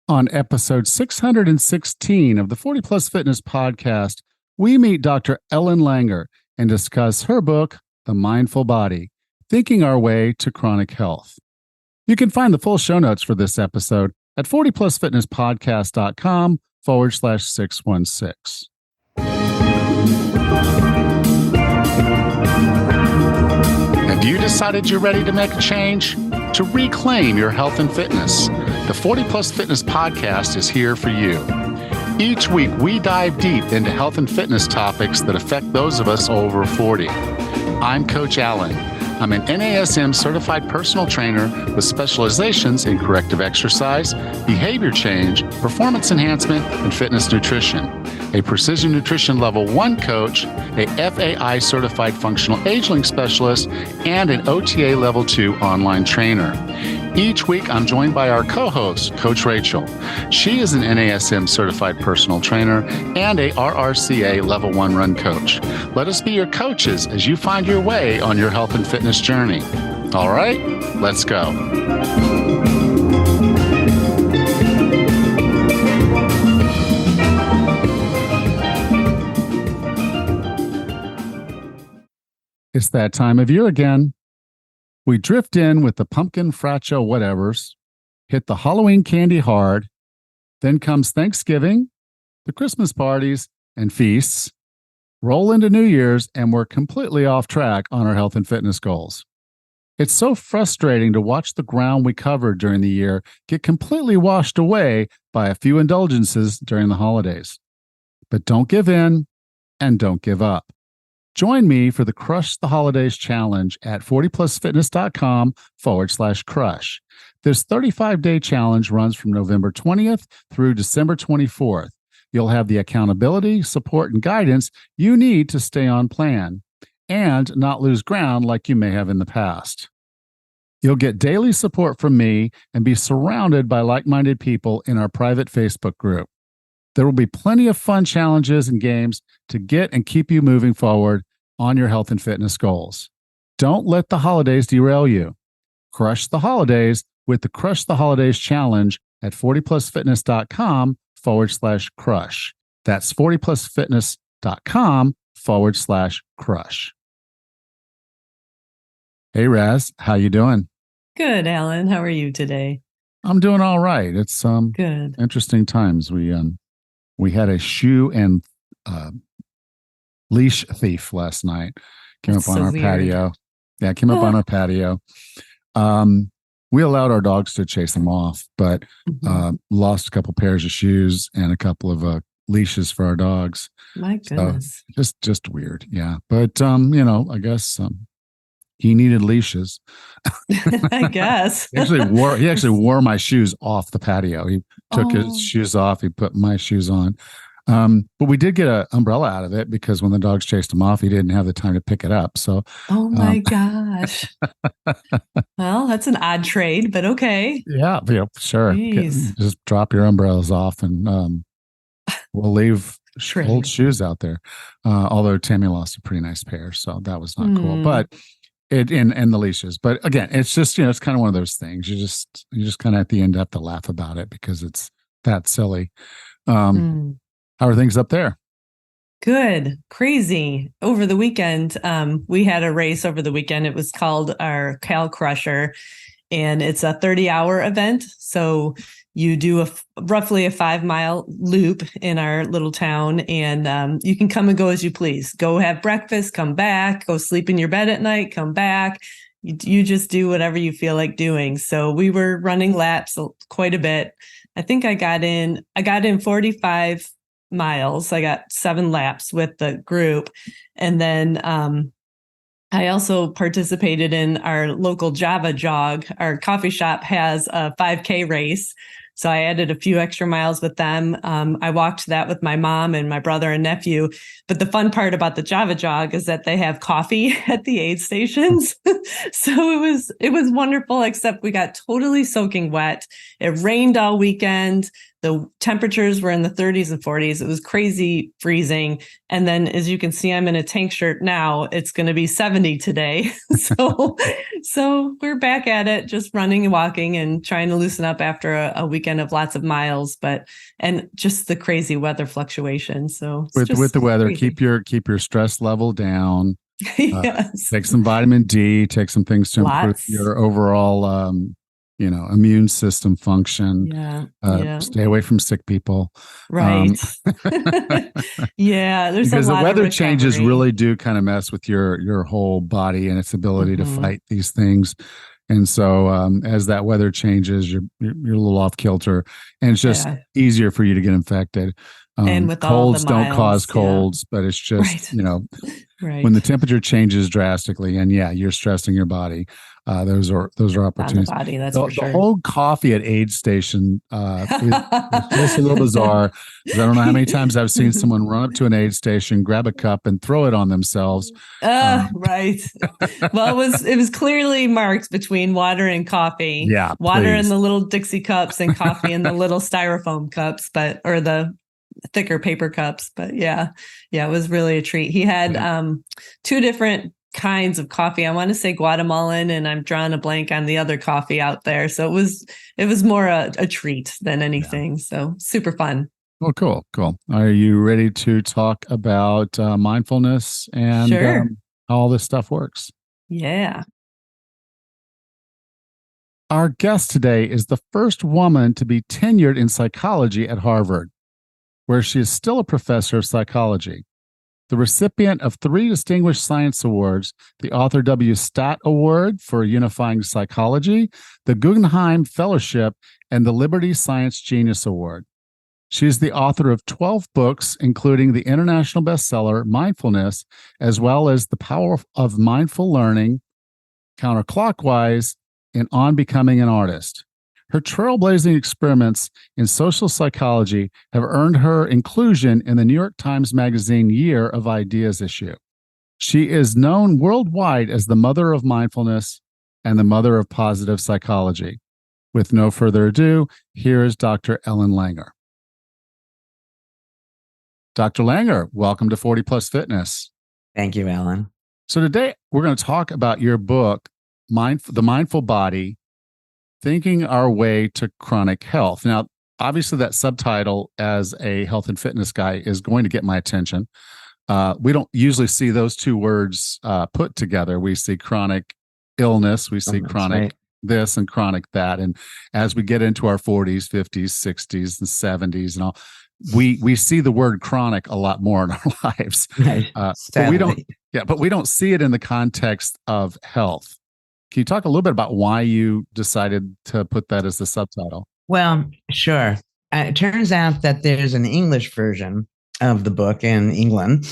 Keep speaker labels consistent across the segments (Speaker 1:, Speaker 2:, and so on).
Speaker 1: On episode 616 of the 40 Plus Fitness podcast, we meet Dr. Ellen Langer and discuss her book, The Mindful Body, Thinking Our Way to Chronic Health. You can find the full show notes for this episode at 40plusfitnesspodcast.com/616. Have you decided you're ready to make a change? To reclaim your health and fitness? The 40 Plus Fitness podcast is here for you. Each week, we dive deep into health and fitness topics that affect those of us over 40. I'm Coach Allen. I'm an NASM certified personal trainer with specializations in corrective exercise, behavior change, performance enhancement, and fitness nutrition. A Precision Nutrition Level 1 coach, a FAI certified functional age-link specialist, and an OTA Level 2 online trainer. Each week, I'm joined by our co-host, Coach Rachel. She is an NASM certified personal trainer and a RRCA Level 1 run coach. Let us be your coaches as you find your way on your health and fitness journey. All right, let's go. It's that time of year again. We drift in with the pumpkin fraccio whatevers, hit the Halloween candy hard, then comes Thanksgiving, the Christmas parties and feasts, roll into New Year's, and we're completely off track on our health and fitness goals. It's so frustrating to watch the ground we covered during the year get completely washed away by a few indulgences during the holidays. But don't give in and don't give up. Join me for the Crush the Holidays Challenge at 40plusfitness.com/crush. This 35-day challenge runs from November 20th through December 24th. You'll have the accountability, support, and guidance you need to stay on plan and not lose ground like you may have in the past. You'll get daily support from me and be surrounded by like-minded people in our private Facebook group. There will be plenty of fun challenges and games to get and keep you moving forward on your health and fitness goals. Don't let the holidays derail you. Crush the holidays with the Crush the Holidays Challenge at 40plusfitness.com/crush. That's 40plusfitness.com/crush. Hey, Raz, how you doing?
Speaker 2: Good, Alan. How are you today?
Speaker 1: I'm doing all right. It's
Speaker 2: good.
Speaker 1: Interesting times. We had a shoe and leash thief last night. Came up on our patio. Yeah, came up on our patio. We allowed our dogs to chase them off, but lost a couple pairs of shoes and a couple of leashes for our dogs.
Speaker 2: My goodness.
Speaker 1: So just weird. Yeah. But I guess he needed leashes.
Speaker 2: I guess.
Speaker 1: He actually wore my shoes off the patio. He took his shoes off. He put my shoes on. But we did get an umbrella out of it because when the dogs chased him off, he didn't have the time to pick it up. So,
Speaker 2: oh my gosh. Well, that's an odd trade, but okay.
Speaker 1: Yeah, sure. Just drop your umbrellas off and we'll leave old shoes out there. Although Tammy lost a pretty nice pair, so that was not cool. But and the leashes. But again, it's just, it's kind of one of those things. You just kind of at the end have to laugh about it because it's that silly. How are things up there?
Speaker 2: Good. Crazy. Over the weekend, we had a race over the weekend. It was called our Cal Crusher, and it's a 30-hour event. So you do roughly a 5-mile loop in our little town, and you can come and go as you please. Go have breakfast, come back, go sleep in your bed at night, come back. You just do whatever you feel like doing. So we were running laps quite a bit. I think I got in 45 miles. I got 7 laps with the group. And then I also participated in our local Java Jog. Our coffee shop has a 5K race. So I added a few extra miles with them. I walked that with my mom and my brother and nephew. But the fun part about the Java Jog is that they have coffee at the aid stations. So it was wonderful, except we got totally soaking wet. It rained all weekend. the temperatures were in the 30s and 40s. It was crazy freezing. And then, as you can see, I'm in a tank shirt now. It's going to be 70 today. So we're back at it, just running and walking and trying to loosen up after a weekend of lots of miles, and just the crazy weather fluctuations. So
Speaker 1: with the weather,
Speaker 2: crazy.
Speaker 1: keep your stress level down.
Speaker 2: Yes.
Speaker 1: Take some vitamin D, take some things to improve your overall, immune system function.
Speaker 2: Yeah.
Speaker 1: Stay away from sick people.
Speaker 2: Right. Yeah. There's
Speaker 1: because
Speaker 2: a lot
Speaker 1: the weather
Speaker 2: of
Speaker 1: changes really do kind of mess with your whole body and its ability to fight these things. And so as that weather changes, you're a little off kilter, and it's just easier for you to get infected.
Speaker 2: And with
Speaker 1: colds
Speaker 2: all the miles,
Speaker 1: don't cause colds, but it's just, when the temperature changes drastically and you're stressing your body, those are opportunities.
Speaker 2: On the body, that's
Speaker 1: the,
Speaker 2: for sure.
Speaker 1: The whole coffee at aid station is just a little bizarre, because I don't know how many times I've seen someone run up to an aid station, grab a cup, and throw it on themselves.
Speaker 2: Right. Well, it was clearly marked between water and coffee.
Speaker 1: Yeah,
Speaker 2: water in the little Dixie cups and coffee in the little styrofoam cups, or the thicker paper cups. But yeah, it was really a treat. He had two different kinds of coffee. I want to say Guatemalan, and I'm drawing a blank on the other coffee out there. So it was more a treat than anything. So super fun.
Speaker 1: Well, cool. Are you ready to talk about mindfulness and how all this stuff works?
Speaker 2: Yeah.
Speaker 1: Our guest today is the first woman to be tenured in psychology at Harvard, where she is still a professor of psychology. The recipient of 3 Distinguished Science Awards, the Arthur W. Stott Award for Unifying Psychology, the Guggenheim Fellowship, and the Liberty Science Genius Award. She is the author of 12 books, including the international bestseller Mindfulness, as well as The Power of Mindful Learning, Counterclockwise, and On Becoming an Artist. Her trailblazing experiments in social psychology have earned her inclusion in the New York Times Magazine Year of Ideas issue. She is known worldwide as the mother of mindfulness and the mother of positive psychology. With no further ado, here is Dr. Ellen Langer. Dr. Langer, welcome to 40 Plus Fitness.
Speaker 3: Thank you, Alan.
Speaker 1: So today we're going to talk about your book, The Mindful Body, Thinking Our Way to Chronic Health. Now, obviously that subtitle as a health and fitness guy is going to get my attention. We don't usually see those two words put together. We see chronic illness, we see chronic this and chronic that. And as we get into our 40s, 50s, 60s, and 70s and all, we see the word chronic a lot more in our lives.
Speaker 3: Right.
Speaker 1: But we don't see it in the context of health. Can you talk a little bit about why you decided to put that as the subtitle?
Speaker 3: Well, sure. It turns out that there's an English version of the book in England.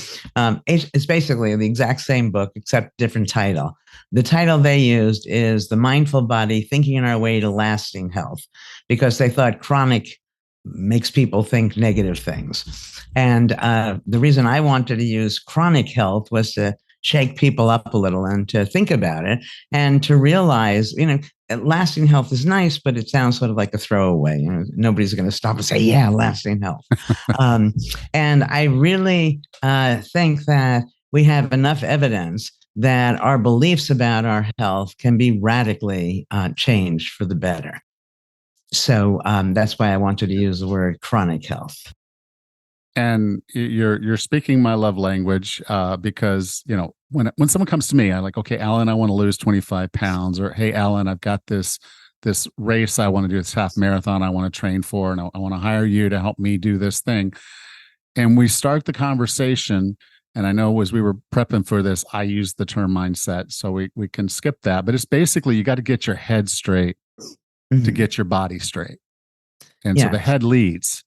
Speaker 3: It's basically the exact same book, except different title. The title they used is The Mindful Body, Thinking Our Way to Lasting Health, because they thought chronic makes people think negative things. And the reason I wanted to use chronic health was to shake people up a little and to think about it and to realize, lasting health is nice, but it sounds sort of like a throwaway. Nobody's going to stop and say, yeah, lasting health. And I really think that we have enough evidence that our beliefs about our health can be radically changed for the better. So that's why I wanted to use the word chronic health.
Speaker 1: And you're speaking my love language because, when someone comes to me, I'm like, okay, Alan, I want to lose 25 pounds, or hey, Alan, I've got this race I want to do, this half marathon I want to train for, and I want to hire you to help me do this thing. And we start the conversation, and I know as we were prepping for this, I used the term mindset, so we can skip that. But it's basically you got to get your head straight to get your body straight. And so the head leads.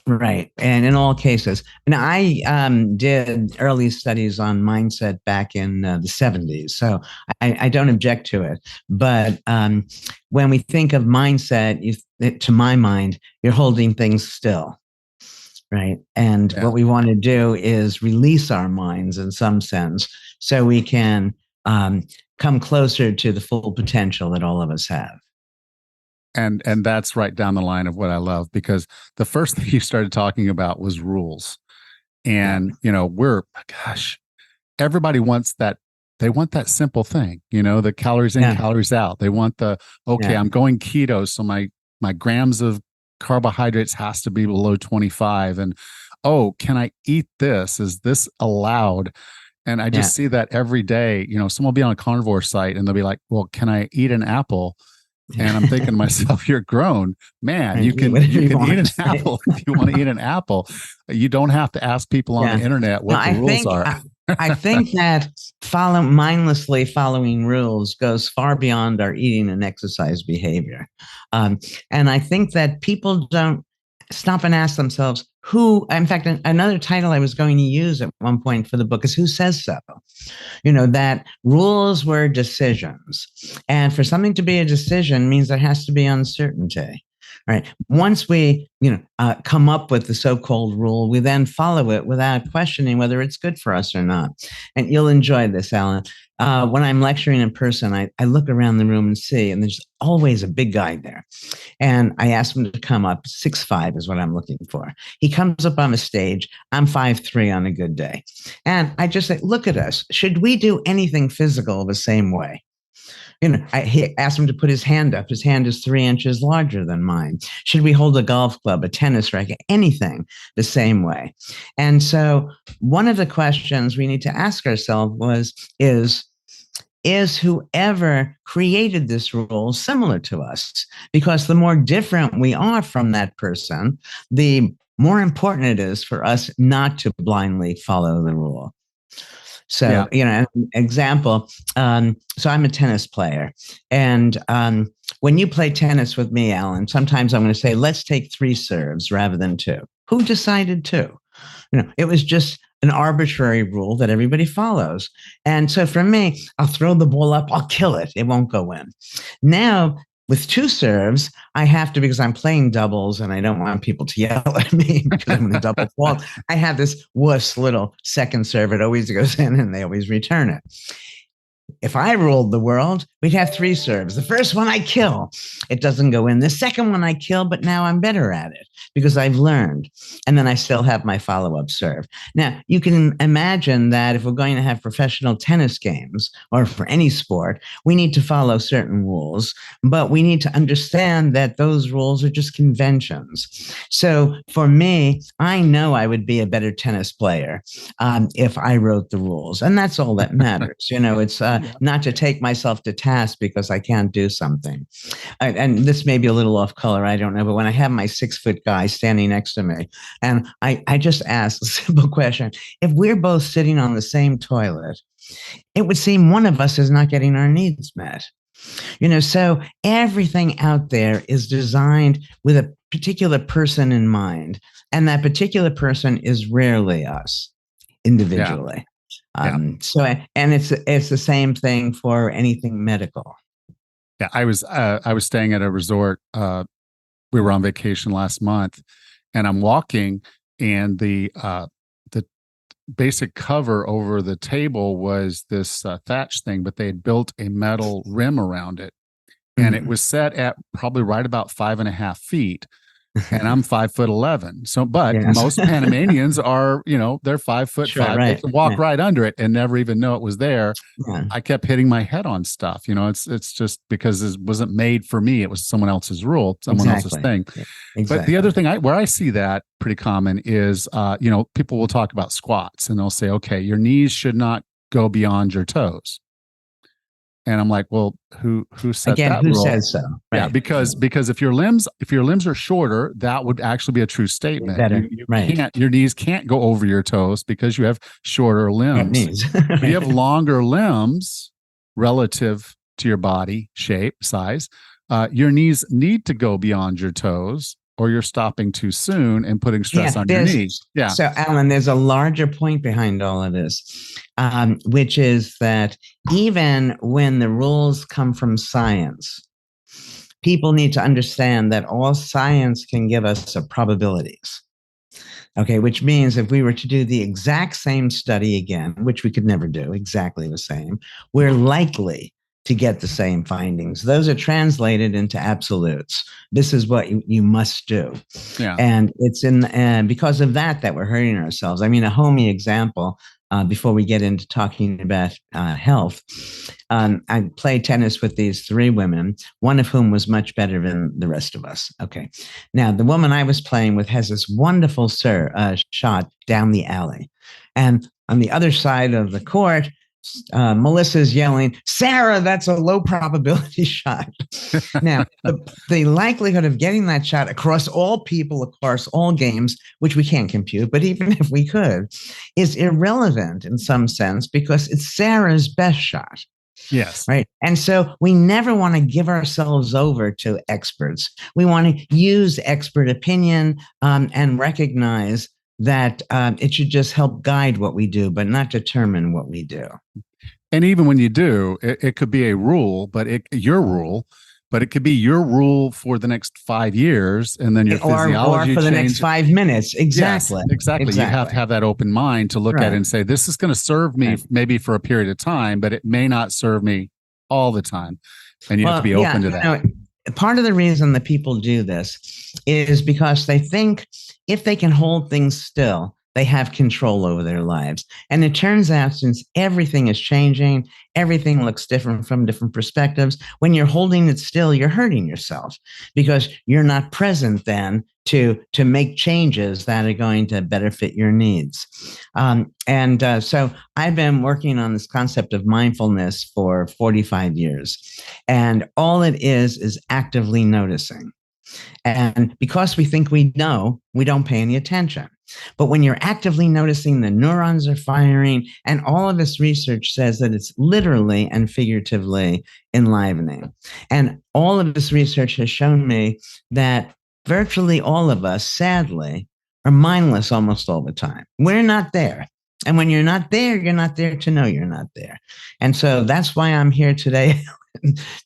Speaker 3: Right. And in all cases, and I did early studies on mindset back in the 70s, so I don't object to it. But when we think of mindset, to my mind, you're holding things still. Right. And what we want to do is release our minds in some sense so we can come closer to the full potential that all of us have.
Speaker 1: And that's right down the line of what I love, because the first thing you started talking about was rules. And, gosh, everybody wants that. They want that simple thing, the calories in, calories out. They want I'm going keto, so my grams of carbohydrates has to be below 25. And, can I eat this? Is this allowed? And I just see that every day. Someone will be on a carnivore site and they'll be like, well, can I eat an apple? And I'm thinking to myself, you're grown, man. You can eat an apple if you want to eat an apple. You don't have to ask people on the internet what the rules are.
Speaker 3: I think that mindlessly following rules goes far beyond our eating and exercise behavior. And I think that people don't stop and ask themselves in fact, another title I was going to use at one point for the book is Who Says So? That rules were decisions. And for something to be a decision means there has to be uncertainty. Right. Once we, come up with the so-called rule, we then follow it without questioning whether it's good for us or not. And you'll enjoy this, Alan. When I'm lecturing in person, I look around the room and see, and there's always a big guy there. And I ask him to come up. 6'5" is what I'm looking for. He comes up on the stage. I'm 5'3" on a good day. And I just say, look at us. Should we do anything physical the same way? He asked him to put his hand up. His hand is 3 inches larger than mine. Should we hold a golf club, a tennis racket, anything the same way? And so one of the questions we need to ask ourselves is whoever created this rule similar to us? Because the more different we are from that person, the more important it is for us not to blindly follow the rule. So, an example, so I'm a tennis player. And when you play tennis with me, Alan, sometimes I'm going to say, let's take 3 serves rather than 2. Who decided 2? It was just an arbitrary rule that everybody follows. And so for me, I'll throw the ball up, I'll kill it. It won't go in. Now, with 2 serves, I have to, because I'm playing doubles and I don't want people to yell at me because I'm in a double fault. I have this wuss little second serve. It always goes in and they always return it. If I ruled the world, we'd have 3 serves. The first one I kill, it doesn't go in. The second one I kill, but now I'm better at it because I've learned. And then I still have my follow-up serve. Now, you can imagine that if we're going to have professional tennis games or for any sport, we need to follow certain rules, but we need to understand that those rules are just conventions. So for me, I know I would be a better tennis player if I wrote the rules. And that's all that matters. It's not to take myself to task because I can't do something. And this may be a little off color, I don't know, but when I have my 6-foot guy standing next to me, and I just ask a simple question, if we're both sitting on the same toilet, it would seem one of us is not getting our needs met. So everything out there is designed with a particular person in mind, and that particular person is rarely us individually. So, and it's the same thing for anything medical.
Speaker 1: Yeah, I was staying at a resort. We were on vacation last month, and I'm walking, and the basic cover over the table was this thatch thing, but they had built a metal rim around it, and it was set at probably right about 5.5 feet. And I'm 5'11". So, but most Panamanians are, they're 5'5".
Speaker 3: Sure, right.
Speaker 1: They can walk right under it and never even know it was there. Yeah. I kept hitting my head on stuff. It's just because it wasn't made for me. It was someone else's rule, someone else's thing. Yeah, exactly. But the other thing where I see that pretty common is, people will talk about squats and they'll say, okay, your knees should not go beyond your toes. And I'm like, well, who said
Speaker 3: again,
Speaker 1: that
Speaker 3: who
Speaker 1: rule?
Speaker 3: says so? Right.
Speaker 1: Yeah, because if your limbs are shorter, that would actually be a true statement.
Speaker 3: Better.
Speaker 1: Your knees can't go over your toes because you have shorter limbs. If you have longer limbs relative to your body shape, size, your knees need to go beyond your toes, or you're stopping too soon and putting stress on your knees. Yeah.
Speaker 3: So, Alan, there's a larger point behind all of this, which is that even when the rules come from science, people need to understand that all science can give us are probabilities. Okay, which means if we were to do the exact same study again, which we could never do exactly the same, we're likely to get the same findings. Those are translated into absolutes. This is what you must do.
Speaker 1: Yeah.
Speaker 3: And it's because of that we're hurting ourselves. I mean, a homey example, before we get into talking about health, I played tennis with these 3 women, one of whom was much better than the rest of us. Okay. Now, the woman I was playing with has this wonderful shot down the alley. And on the other side of the court, Melissa's yelling, "Sarah, that's a low probability shot." Now, the likelihood of getting that shot across all people, across all games, which we can't compute, but even if we could, is irrelevant in some sense because it's Sarah's best shot.
Speaker 1: Yes.
Speaker 3: Right. And so we never want to give ourselves over to experts. We want to use expert opinion and recognize that it should just help guide what we do, but not determine what we do.
Speaker 1: And even when you do, it could be a rule, but your rule, but it could be your rule for the next 5 years, and then your physiology
Speaker 3: or for the next 5 minutes. Exactly.
Speaker 1: Yes, exactly. You have to have that open mind to look at it and say, this is going to serve me maybe for a period of time, but it may not serve me all the time. And you have to be open to that.
Speaker 3: Part of the reason that people do this is because they think if they can hold things still, they have control over their lives. And it turns out, since everything is changing, everything looks different from different perspectives. When you're holding it still, you're hurting yourself because you're not present then to make changes that are going to better fit your needs. So I've been working on this concept of mindfulness for 45 years. And all it is actively noticing. And because we think we know, we don't pay any attention. But when you're actively noticing, the neurons are firing, and all of this research says that it's literally and figuratively enlivening. And all of this research has shown me that virtually all of us, sadly, are mindless almost all the time. We're not there. And when you're not there to know you're not there. And so that's why I'm here today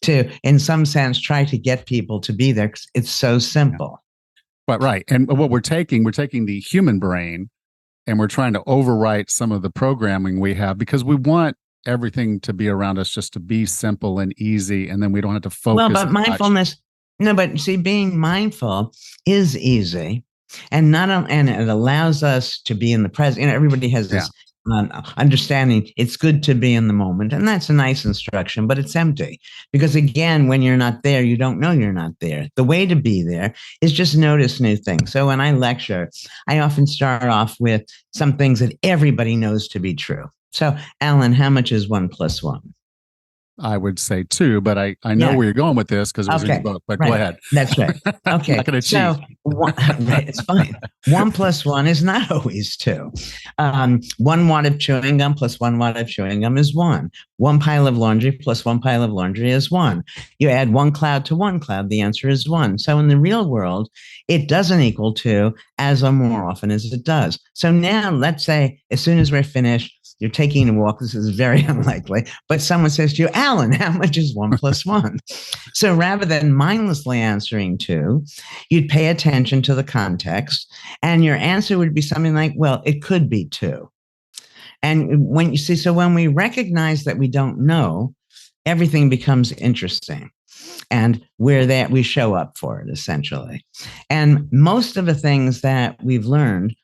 Speaker 3: to, in some sense, try to get people to be there, because it's so simple.
Speaker 1: But right. And what we're taking the human brain and we're trying to overwrite some of the programming we have because we want everything to be around us just to be simple and easy. And then we don't have to focus.
Speaker 3: Well, but mindfulness, but see, being mindful is easy and it allows us to be in the present. Everybody has this understanding it's good to be in the moment. And that's a nice instruction, but it's empty because, again, when you're not there, you don't know you're not there. The way to be there is just notice new things. So when I lecture, I often start off with some things that everybody knows to be true. So, Alan, how much is 1 + 1?
Speaker 1: I would say 2, but I know where you're going with this because it was in your book, but go ahead.
Speaker 3: That's right. Okay.
Speaker 1: I'm not going to cheat.
Speaker 3: It's fine. 1 + 1 is not always 2. 1 wad of chewing gum plus 1 wad of chewing gum is 1. 1 pile of laundry plus 1 pile of laundry is 1. You add 1 cloud to 1 cloud, the answer is 1. So in the real world, it doesn't equal 2 as more often as it does. So now let's say as soon as we're finished, you're taking a walk. This is very unlikely, but someone says to you, Alan, how much is 1 + 1? So rather than mindlessly answering 2, you'd pay attention to the context, and your answer would be something like, well, it could be 2. And when we recognize that we don't know, everything becomes interesting. And we show up for it, essentially. And most of the things that we've learned,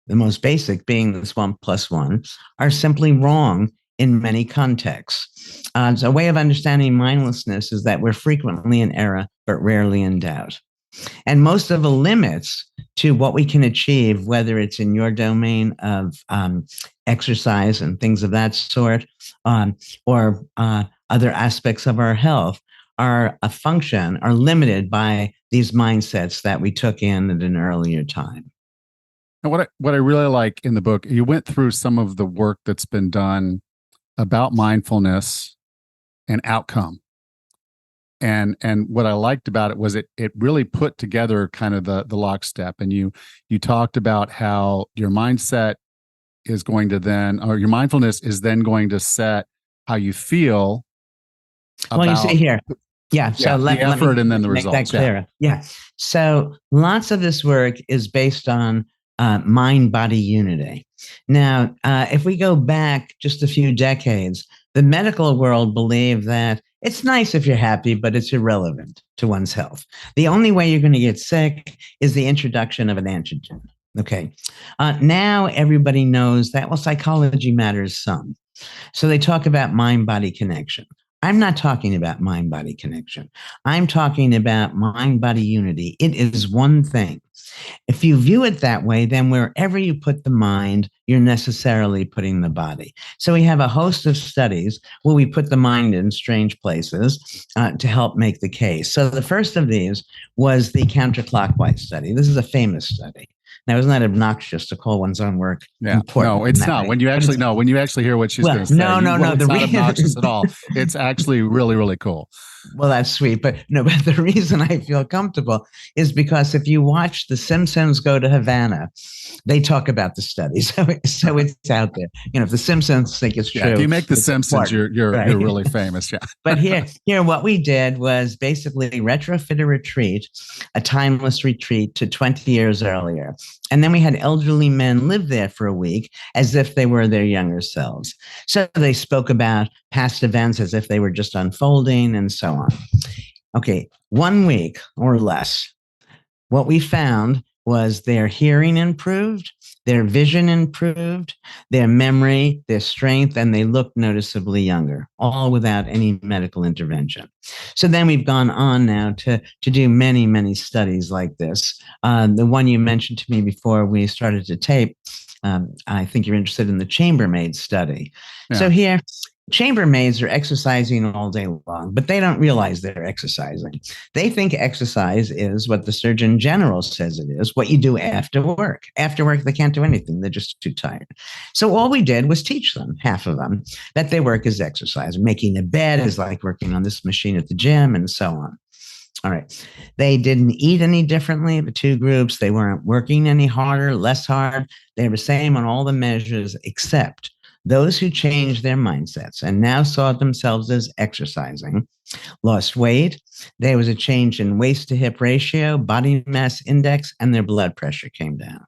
Speaker 3: the most basic being this 1 + 1, are simply wrong in many contexts. So a way of understanding mindlessness is that we're frequently in error, but rarely in doubt. And most of the limits to what we can achieve, whether it's in your domain of exercise and things of that sort, or other aspects of our health, are limited by these mindsets that we took in at an earlier time.
Speaker 1: And what I really like in the book, you went through some of the work that's been done about mindfulness and outcome. And what I liked about it was it really put together kind of the lockstep. And you talked about how your mindset is going to your mindfulness is then going to set how you feel about,
Speaker 3: well, you see here. Yeah. So
Speaker 1: the effort and then the results.
Speaker 3: Make that clearer. Yeah. So lots of this work is based on mind-body unity. Now, if we go back just a few decades, the medical world believed that It's nice if you're happy, but it's irrelevant to one's health. The only way you're going to get sick is the introduction of an antigen. Okay. Now everybody knows that, well, psychology matters some. So they talk about mind body connection. I'm not talking about mind body connection. I'm talking about mind body unity. It is one thing. If you view it that way, then wherever you put the mind, you're necessarily putting the body. So we have a host of studies where we put the mind in strange places to help make the case. So the first of these was the counterclockwise study. This is a famous study. Now, isn't that obnoxious to call one's own work important?
Speaker 1: No, it's not.
Speaker 3: Way?
Speaker 1: When you actually hear what she's going to say,
Speaker 3: no.
Speaker 1: It's not obnoxious at all. It's actually really, really cool.
Speaker 3: Well, that's sweet. But the reason I feel comfortable is because if you watch The Simpsons Go to Havana, they talk about the study. So it's out there. If The Simpsons think it's true.
Speaker 1: If you make The Simpsons, you're really famous. Yeah.
Speaker 3: But here, what we did was basically retrofit a retreat, a timeless retreat to 20 years earlier. And then we had elderly men live there for a week as if they were their younger selves. So they spoke about past events as if they were just unfolding and so on. Okay, 1 week or less. What we found was their hearing improved, their vision improved, their memory, their strength, and they looked noticeably younger, all without any medical intervention. So then we've gone on now to do many, many studies like this. The one you mentioned to me before we started to tape, I think you're interested in the chambermaid study. Yeah. So here, chambermaids are exercising all day long, but they don't realize they're exercising. They think exercise is what the Surgeon General says it is, what you do after work. After work, they can't do anything. They're just too tired. So all we did was teach them, half of them, that their work is exercise. Making a bed is like working on this machine at the gym and so on. All right. They didn't eat any differently, the two groups. They weren't working any harder, less hard. They were the same on all the measures except those who changed their mindsets and now saw themselves as exercising, lost weight. There was a change in waist to hip ratio, body mass index, and their blood pressure came down.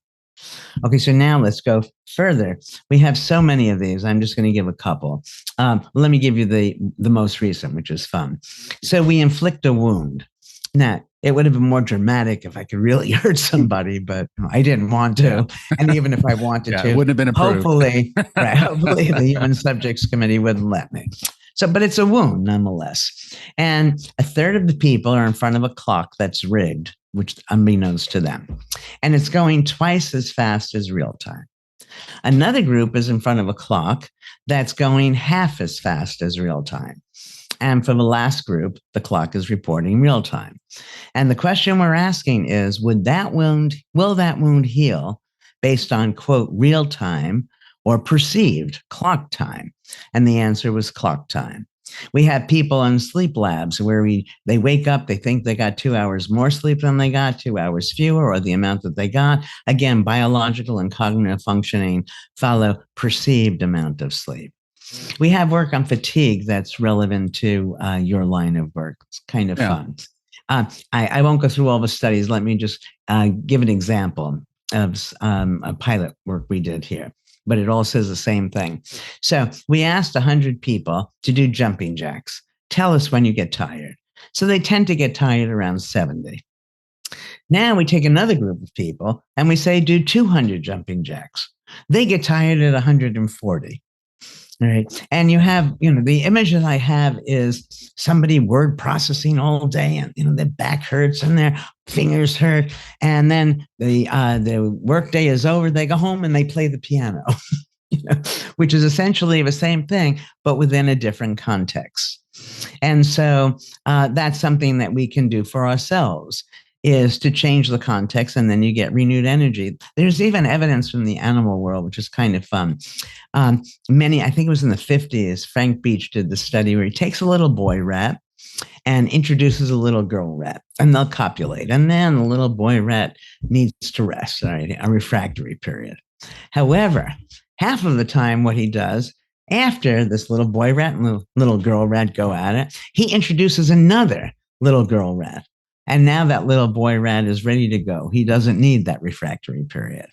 Speaker 3: Okay, so now let's go further. We have so many of these. I'm just going to give a couple. Let me give you the most recent, which is fun. So we inflict a wound. Now, it would have been more dramatic if I could really hurt somebody, but I didn't want to. And even if I wanted to,
Speaker 1: it wouldn't have been approved.
Speaker 3: Hopefully the Human Subjects Committee wouldn't let me. So, but it's a wound nonetheless. And a third of the people are in front of a clock that's rigged, which unbeknownst to them. And it's going twice as fast as real time. Another group is in front of a clock that's going half as fast as real time. And for the last group, the clock is reporting real time. And the question we're asking is, will that wound heal based on, quote, real time or perceived clock time? And the answer was clock time. We have people in sleep labs where they wake up, they think they got 2 hours more sleep than they got, 2 hours fewer, or the amount that they got. Again, biological and cognitive functioning follow perceived amount of sleep. We have work on fatigue that's relevant to your line of work. It's kind of fun. I won't go through all the studies. Let me just give an example of a pilot work we did here, but it all says the same thing. So we asked 100 people to do jumping jacks. Tell us when you get tired. So they tend to get tired around 70. Now we take another group of people and we say, do 200 jumping jacks. They get tired at 140. All right. And you have, the image that I have is somebody word processing all day and, their back hurts and their fingers hurt. And then the work day is over. They go home and they play the piano, which is essentially the same thing, but within a different context. And so that's something that we can do for ourselves, is to change the context, and then you get renewed energy. There's even evidence from the animal world, which is kind of fun. I think it was in the 50s, Frank Beach did the study where he takes a little boy rat and introduces a little girl rat, and they'll copulate. And then the little boy rat needs to rest, right? A refractory period. However, half of the time what he does, after this little boy rat and little girl rat go at it, he introduces another little girl rat. And now that little boy rat is ready to go. He doesn't need that refractory period.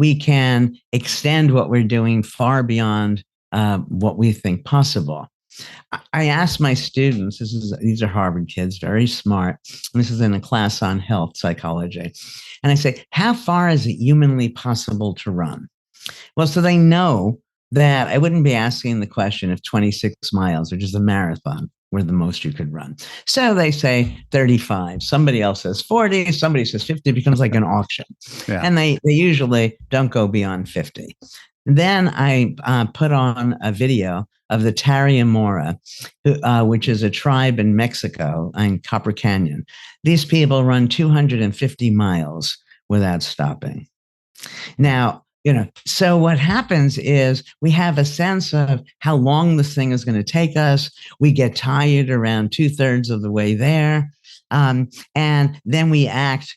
Speaker 3: We can extend what we're doing far beyond what we think possible. I ask my students, these are Harvard kids, very smart. This is in a class on health psychology. And I say, how far is it humanly possible to run? Well, so they know that I wouldn't be asking the question if 26 miles, which is a marathon, were the most you could run. So they say 35. Somebody else says 40. Somebody says 50. It becomes like an auction.
Speaker 1: Yeah.
Speaker 3: And they usually don't go beyond 50. Then I put on a video of the Tarahumara, which is a tribe in Mexico in Copper Canyon. These people run 250 miles without stopping. Now, so what happens is we have a sense of how long this thing is going to take us. We get tired around 2/3 of the way there. And then we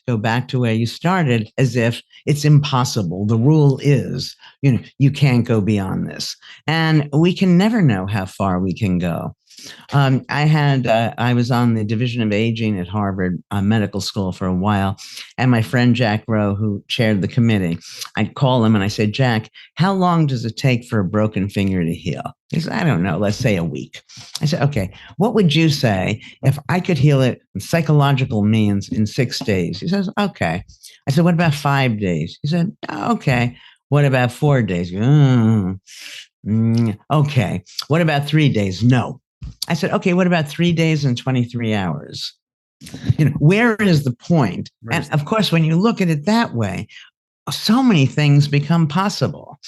Speaker 3: go back to where you started, as if it's impossible. The rule is, you can't go beyond this. And we can never know how far we can go. I was on the Division of Aging at Harvard Medical School for a while, and my friend Jack Rowe, who chaired the committee, I'd call him and I said, Jack, how long does it take for a broken finger to heal? He said, I don't know, let's say a week. I said, okay, what would you say if I could heal it in psychological means in 6 days? He says, okay. I said, what about 5 days? He said, okay. What about 4 days? Okay. What about 3 days? No. I said, okay, what about 3 days and 23 hours? Where is the point? And of course, when you look at it that way, so many things become possible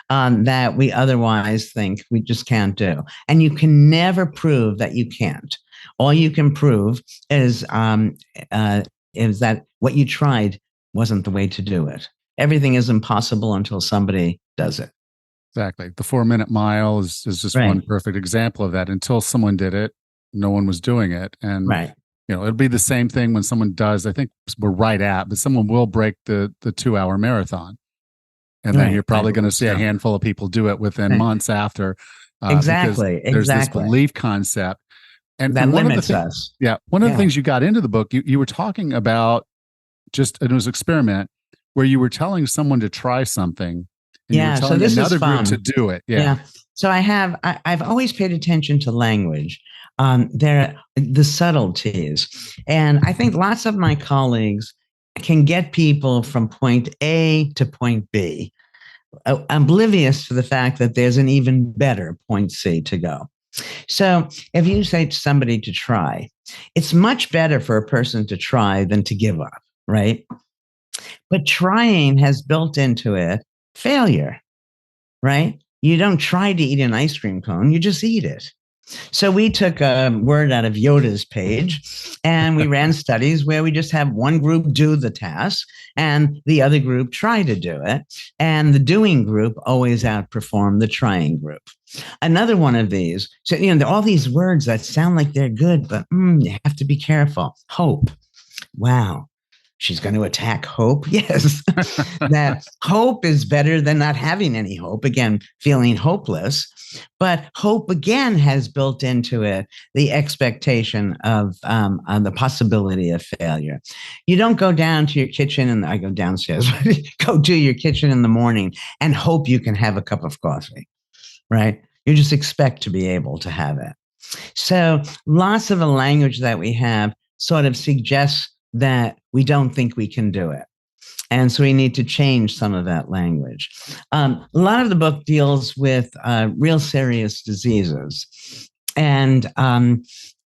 Speaker 3: that we otherwise think we just can't do. And you can never prove that you can't. All you can prove is that what you tried wasn't the way to do it. Everything is impossible until somebody does it.
Speaker 1: Exactly. The 4-minute mile is just one perfect example of that. Until someone did it, no one was doing it. And, it'll be the same thing when someone does, I think we're right at, but someone will break the 2-hour marathon. And then you're probably going to see a handful of people do it within months after.
Speaker 3: Exactly.
Speaker 1: There's this belief concept. And
Speaker 3: that limits us.
Speaker 1: Yeah. One of the things you got into the book, you were talking about it was an experiment where you were telling someone to try something. And
Speaker 3: so this
Speaker 1: another
Speaker 3: is fun.
Speaker 1: group to do it. Yeah.
Speaker 3: So I've always paid attention to language. There are the subtleties. And I think lots of my colleagues can get people from point A to point B, oblivious to the fact that there's an even better point C to go. So if you say to somebody to try, it's much better for a person to try than to give up, right? But trying has built into it failure, right? You don't try to eat an ice cream cone, you just eat it. So we took a word out of Yoda's page and we ran studies where we just have one group do the task and the other group try to do it. And the doing group always outperformed the trying group. Another one of these, so, there are all these words that sound like they're good, but you have to be careful. Hope. Wow. She's going to attack hope. Yes. That hope is better than not having any hope. Again, feeling hopeless. But hope, again, has built into it the expectation of the possibility of failure. You don't go down to your kitchen, and I go downstairs, go to your kitchen in the morning and hope you can have a cup of coffee, right? You just expect to be able to have it. So lots of the language that we have sort of suggests that we don't think we can do it. And so we need to change some of that language. A lot of the book deals with real serious diseases. And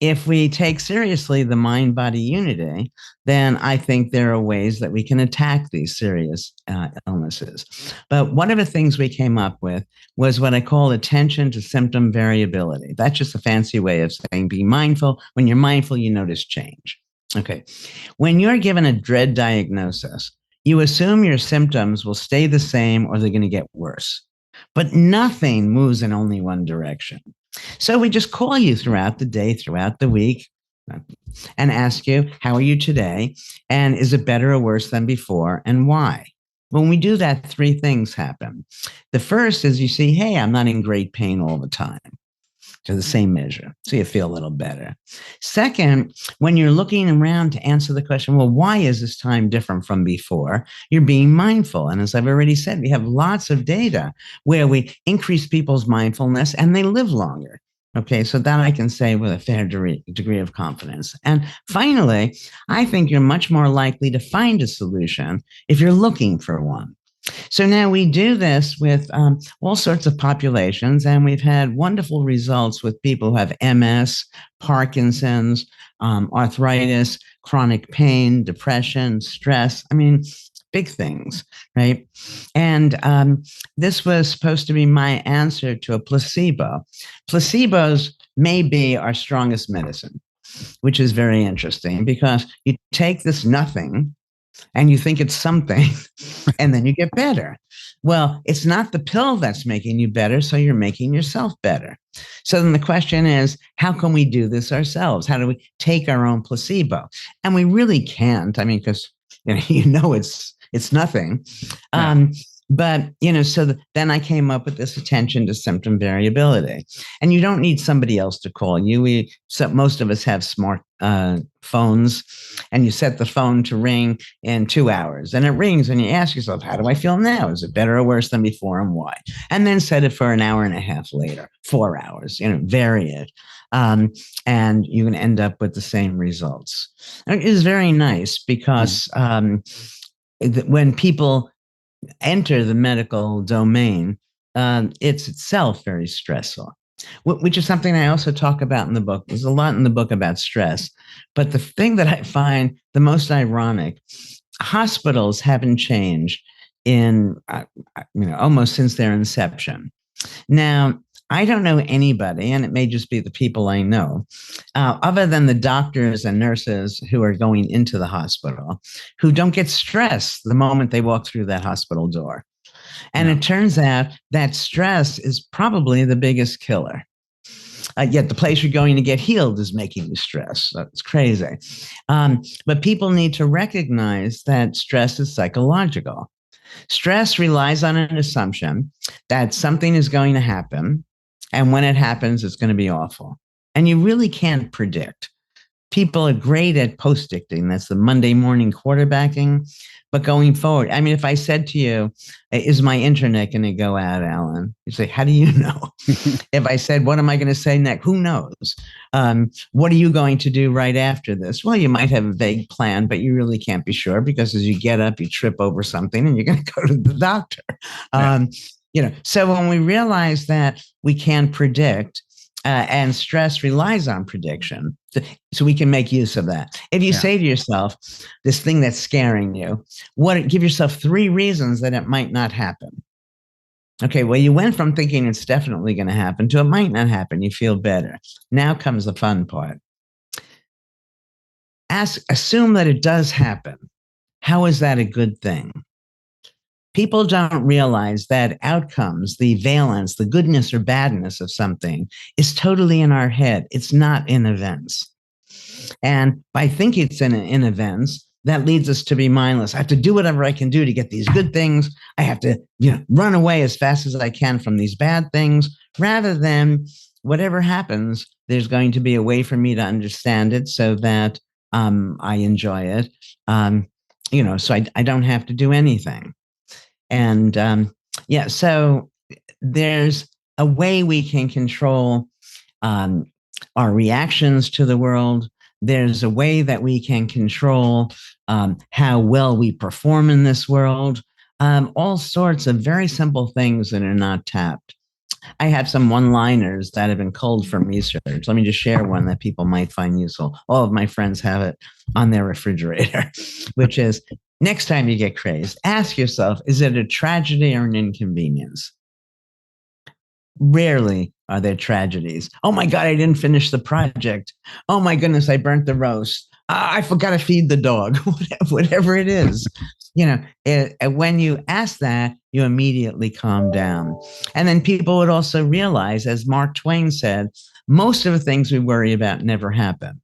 Speaker 3: if we take seriously the mind-body unity, then I think there are ways that we can attack these serious illnesses. But one of the things we came up with was what I call attention to symptom variability. That's just a fancy way of saying be mindful. When you're mindful, you notice change. Okay. When you're given a dread diagnosis, you assume your symptoms will stay the same or they're going to get worse. But nothing moves in only one direction. So we just call you throughout the day, throughout the week, and ask you, how are you today? And is it better or worse than before? And why? When we do that, 3 things happen. The first is you see, hey, I'm not in great pain all the time. to the same measure. So you feel a little better. Second, when you're looking around to answer the question, well, why is this time different from before? You're being mindful. And as I've already said, we have lots of data where we increase people's mindfulness and they live longer. Okay, so that I can say with a fair degree of confidence. And finally, I think you're much more likely to find a solution if you're looking for one. So now we do this with all sorts of populations, and we've had wonderful results with people who have MS, Parkinson's, arthritis, chronic pain, depression, stress. I mean, big things, right? And this was supposed to be my answer to a placebo. Placebos may be our strongest medicine, which is very interesting because you take this nothing and you think it's something, and then you get better. Well, it's not the pill that's making you better, so you're making yourself better. So then the question is, how can we do this ourselves? How do we take our own placebo? And we really can't. I mean, because it's nothing.
Speaker 1: Yeah.
Speaker 3: But, then I came up with this attention to symptom variability. And you don't need somebody else to call you. Most of us have smart phones, and you set the phone to ring in 2 hours. And it rings, and you ask yourself, how do I feel now? Is it better or worse than before, and why? And then set it for an hour and a half later, 4 hours, vary it. And you can end up with the same results. And it is very nice because when people enter the medical domain, it's itself very stressful, which is something I also talk about in the book. There's a lot in the book about stress. But the thing that I find the most ironic, hospitals haven't changed in, almost since their inception. Now, I don't know anybody, and it may just be the people I know, other than the doctors and nurses who are going into the hospital, who don't get stressed the moment they walk through that hospital door. And it turns out that stress is probably the biggest killer. Yet the place you're going to get healed is making you stress. That's crazy. But people need to recognize that stress is psychological. Stress relies on an assumption that something is going to happen. And when it happens, it's going to be awful. And you really can't predict. People are great at post-dicting. That's the Monday morning quarterbacking. But going forward, I mean, if I said to you, is my internet going to go out, Alan? You say, how do you know? If I said, what am I going to say next? Who knows? What are you going to do right after this? Well, you might have a vague plan, but you really can't be sure because as you get up, you trip over something and you're going to go to the doctor. So when we realize that we can't predict, and stress relies on prediction, so we can make use of that. If you say to yourself, this thing that's scaring you, give yourself 3 reasons that it might not happen. Okay, well, you went from thinking it's definitely going to happen to it might not happen. You feel better. Now comes the fun part. Assume that it does happen. How is that a good thing? People don't realize that outcomes, the valence, the goodness or badness of something is totally in our head. It's not in events. And by thinking it's in events, that leads us to be mindless. I have to do whatever I can do to get these good things. I have to, run away as fast as I can from these bad things, rather than whatever happens, there's going to be a way for me to understand it so that I enjoy it. So I don't have to do anything. And so there's a way we can control our reactions to the world. There's a way that we can control how well we perform in this world. All sorts of very simple things that are not tapped. I have some one-liners that have been culled from research. Let me just share one that people might find useful. All of my friends have it on their refrigerator, which is, next time you get crazed, ask yourself, is it a tragedy or an inconvenience? Rarely are there tragedies. Oh my God, I didn't finish the project. Oh my goodness, I burnt the roast. I forgot to feed the dog. Whatever it is. When you ask that, you immediately calm down. And then people would also realize, as Mark Twain said, most of the things we worry about never happen.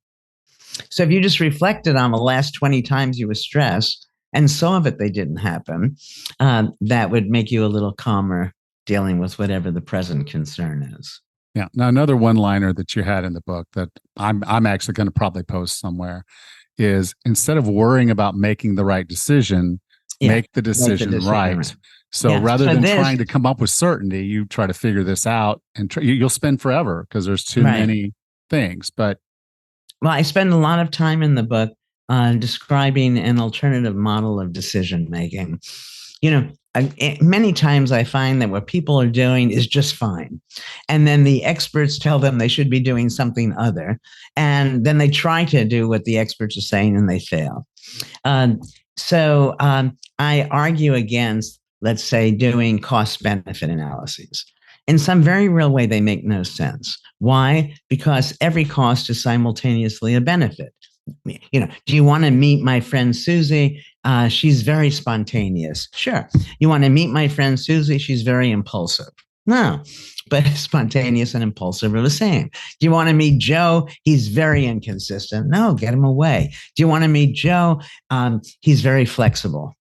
Speaker 3: So if you just reflected on the last 20 times you were stressed, and some of it they didn't happen, that would make you a little calmer dealing with whatever the present concern is.
Speaker 1: Yeah. Now, another one-liner that you had in the book that I'm actually going to probably post somewhere is, instead of worrying about making the right decision, make the decision right. So rather than trying to come up with certainty, you try to figure this out, and you'll spend forever because there's too many things. But
Speaker 3: I spend a lot of time in the book describing an alternative model of decision making. Many times I find that what people are doing is just fine. And then the experts tell them they should be doing something other. And then they try to do what the experts are saying and they fail. So I argue against, let's say, doing cost-benefit analyses. In some very real way, they make no sense. Why? Because every cost is simultaneously a benefit. Do you want to meet my friend Susie? She's very spontaneous. Sure. You want to meet my friend Susie? She's very impulsive. No, but spontaneous and impulsive are the same. Do you want to meet Joe? He's very inconsistent. No, get him away. Do you want to meet Joe? He's very flexible.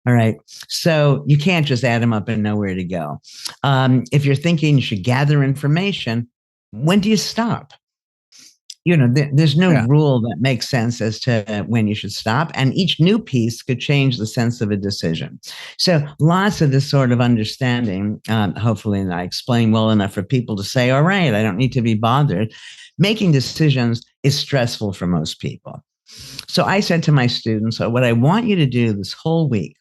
Speaker 3: All right. So you can't just add them up and know where to go. If you're thinking you should gather information, when do you stop? There's no rule that makes sense as to when you should stop. And each new piece could change the sense of a decision. So lots of this sort of understanding, hopefully, and I explain well enough for people to say, all right, I don't need to be bothered. Making decisions is stressful for most people. So I said to my students, so what I want you to do this whole week,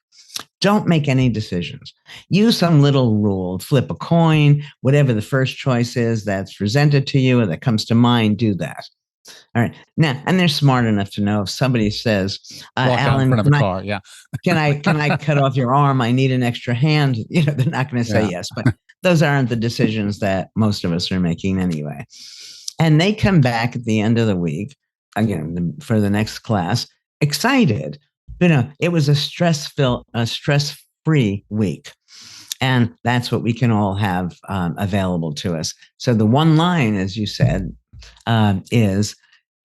Speaker 3: don't make any decisions. Use some little rule, flip a coin, whatever the first choice is that's presented to you or that comes to mind, do that. All right. Now, and they're smart enough to know if somebody says,
Speaker 1: walk out in front of a car,
Speaker 3: can I cut off your arm? I need an extra hand. They're not going to say yes, but those aren't the decisions that most of us are making anyway. And they come back at the end of the week, again, for the next class, excited. It was a stress-free week. And that's what we can all have available to us. So the one line, as you said, is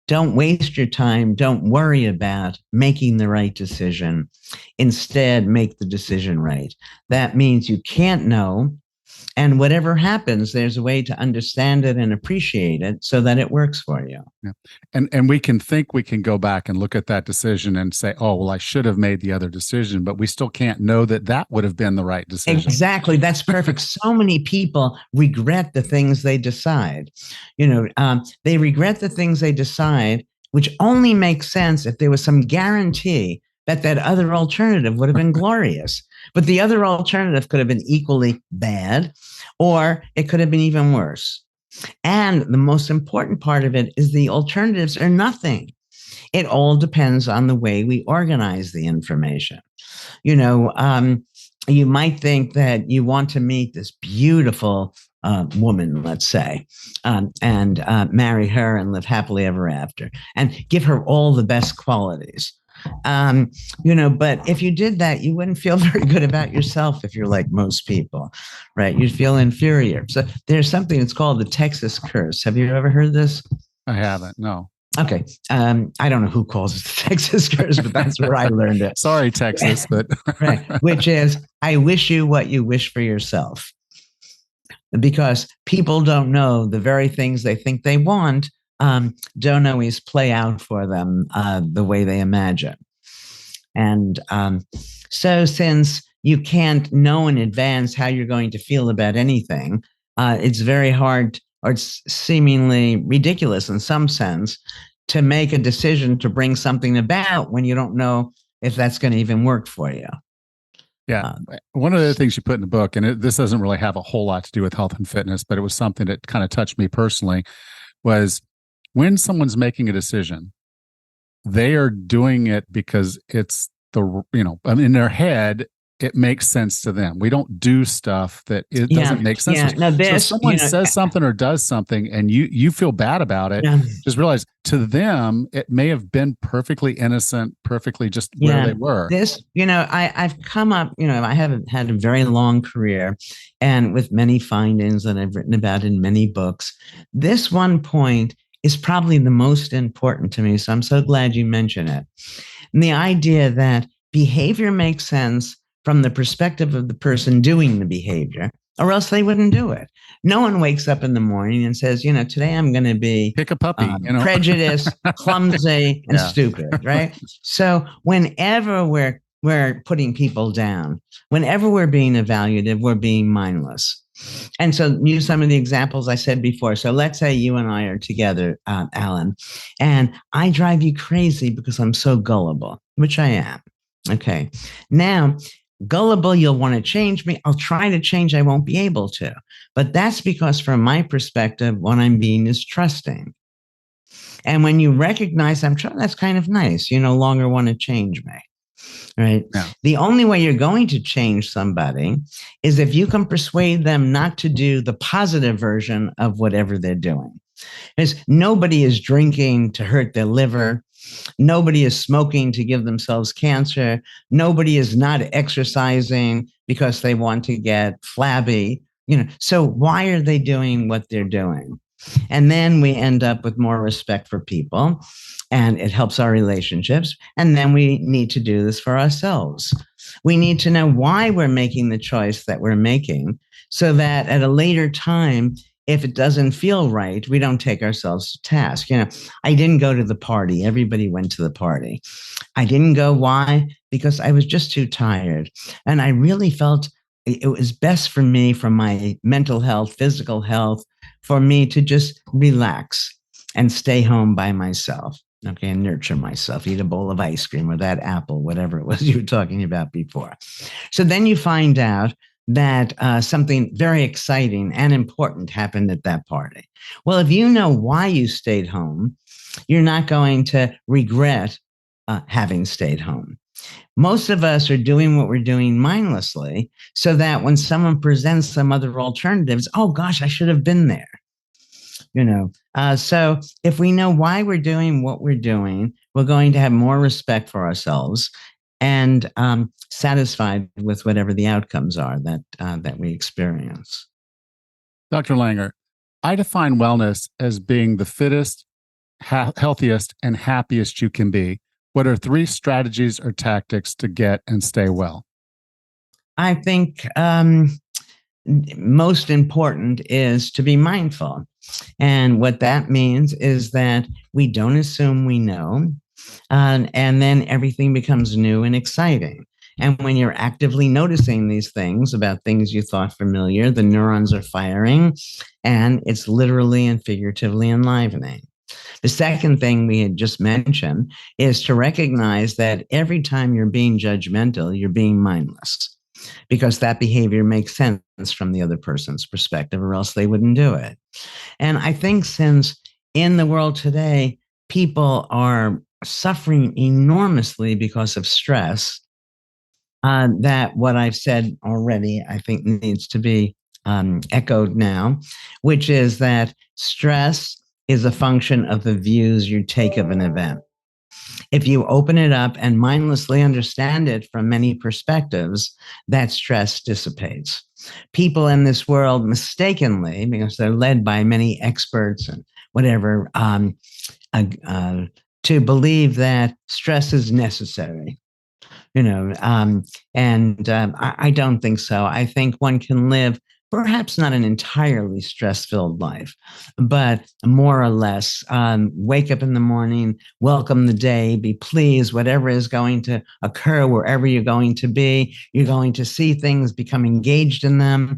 Speaker 3: don't waste your time. Don't worry about making the right decision. Instead, make the decision right. That means you can't know. And whatever happens, there's a way to understand it and appreciate it so that it works for you.
Speaker 1: Yeah. And we can think we can go back and look at that decision and say, oh, well, I should have made the other decision, but we still can't know that would have been the right decision.
Speaker 3: Exactly. That's perfect. So many people regret the things they decide. They regret the things they decide, which only makes sense if there was some guarantee that other alternative would have been glorious. But the other alternative could have been equally bad, or it could have been even worse. And the most important part of it is the alternatives are nothing. It all depends on the way we organize the information. You might think that you want to meet this beautiful woman, let's say, and marry her and live happily ever after and give her all the best qualities. But if you did that, you wouldn't feel very good about yourself if you're like most people, right? You'd feel inferior. So there's something that's called the Texas curse. Have you ever heard this?
Speaker 1: I haven't, no.
Speaker 3: Okay. I don't know who calls it the Texas curse, but that's where I learned it.
Speaker 1: Sorry, Texas, but
Speaker 3: right. Which is, I wish you what you wish for yourself. Because people don't know the very things they think they want don't always play out for them the way they imagine. And so since you can't know in advance how you're going to feel about anything, it's very hard, or it's seemingly ridiculous in some sense, to make a decision to bring something about when you don't know if that's going to even work for you.
Speaker 1: Yeah. One of the things you put in the book, and this doesn't really have a whole lot to do with health and fitness, but it was something that kind of touched me personally, was when someone's making a decision, they are doing it because it's in their head, it makes sense to them. We don't do stuff that it doesn't make sense.
Speaker 3: Yeah. Now
Speaker 1: so if someone says something or does something and you feel bad about it, just realize to them, it may have been perfectly innocent, perfectly just where they were.
Speaker 3: I've come up, I haven't had a very long career, and with many findings that I've written about in many books, this one point is probably the most important to me. So I'm so glad you mentioned it. And the idea that behavior makes sense from the perspective of the person doing the behavior, or else they wouldn't do it. No one wakes up in the morning and says, today I'm going to be
Speaker 1: Pick a puppy,
Speaker 3: prejudiced, clumsy, and stupid, right? So whenever we're putting people down, whenever we're being evaluative, we're being mindless. And so use some of the examples I said before. So let's say you and I are together, Alan, and I drive you crazy because I'm so gullible, which I am. Okay. Now, gullible, you'll want to change me. I'll try to change. I won't be able to. But that's because from my perspective, what I'm being is trusting. And when you recognize I'm trying, that's kind of nice. You no longer want to change me. Right.
Speaker 1: Yeah.
Speaker 3: The only way you're going to change somebody is if you can persuade them not to do the positive version of whatever they're doing. Because nobody is drinking to hurt their liver. Nobody is smoking to give themselves cancer. Nobody is not exercising because they want to get flabby. So why are they doing what they're doing? And then we end up with more respect for people, and it helps our relationships. And then we need to do this for ourselves. We need to know why we're making the choice that we're making so that at a later time, if it doesn't feel right, we don't take ourselves to task. I didn't go to the party. Everybody went to the party. I didn't go. Why? Because I was just too tired. And I really felt it was best for me, for my mental health, physical health, for me to just relax and stay home by myself. Okay, and nurture myself, eat a bowl of ice cream or that apple, whatever it was you were talking about before. So then you find out that something very exciting and important happened at that party. Well, if you know why you stayed home, you're not going to regret having stayed home. Most of us are doing what we're doing mindlessly so that when someone presents some other alternatives, oh gosh, I should have been there. So if we know why we're doing what we're doing, we're going to have more respect for ourselves and satisfied with whatever the outcomes are that we experience.
Speaker 1: Dr. Langer, I define wellness as being the fittest, healthiest, and happiest you can be. What are 3 strategies or tactics to get and stay well?
Speaker 3: I think most important is to be mindful. And what that means is that we don't assume we know, and then everything becomes new and exciting. And when you're actively noticing these things about things you thought familiar, the neurons are firing, and it's literally and figuratively enlivening. The second thing we had just mentioned is to recognize that every time you're being judgmental, you're being mindless, because that behavior makes sense from the other person's perspective, or else they wouldn't do it. And I think since in the world today, people are suffering enormously because of stress, that what I've said already, I think needs to be echoed now, which is that stress is a function of the views you take of an event. If you open it up and mindlessly understand it from many perspectives, that stress dissipates. People in this world mistakenly, because they're led by many experts and whatever, to believe that stress is necessary. I don't think so. I think one can live perhaps not an entirely stress-filled life, but more or less wake up in the morning, welcome the day, be pleased, whatever is going to occur, wherever you're going to be, you're going to see things, become engaged in them,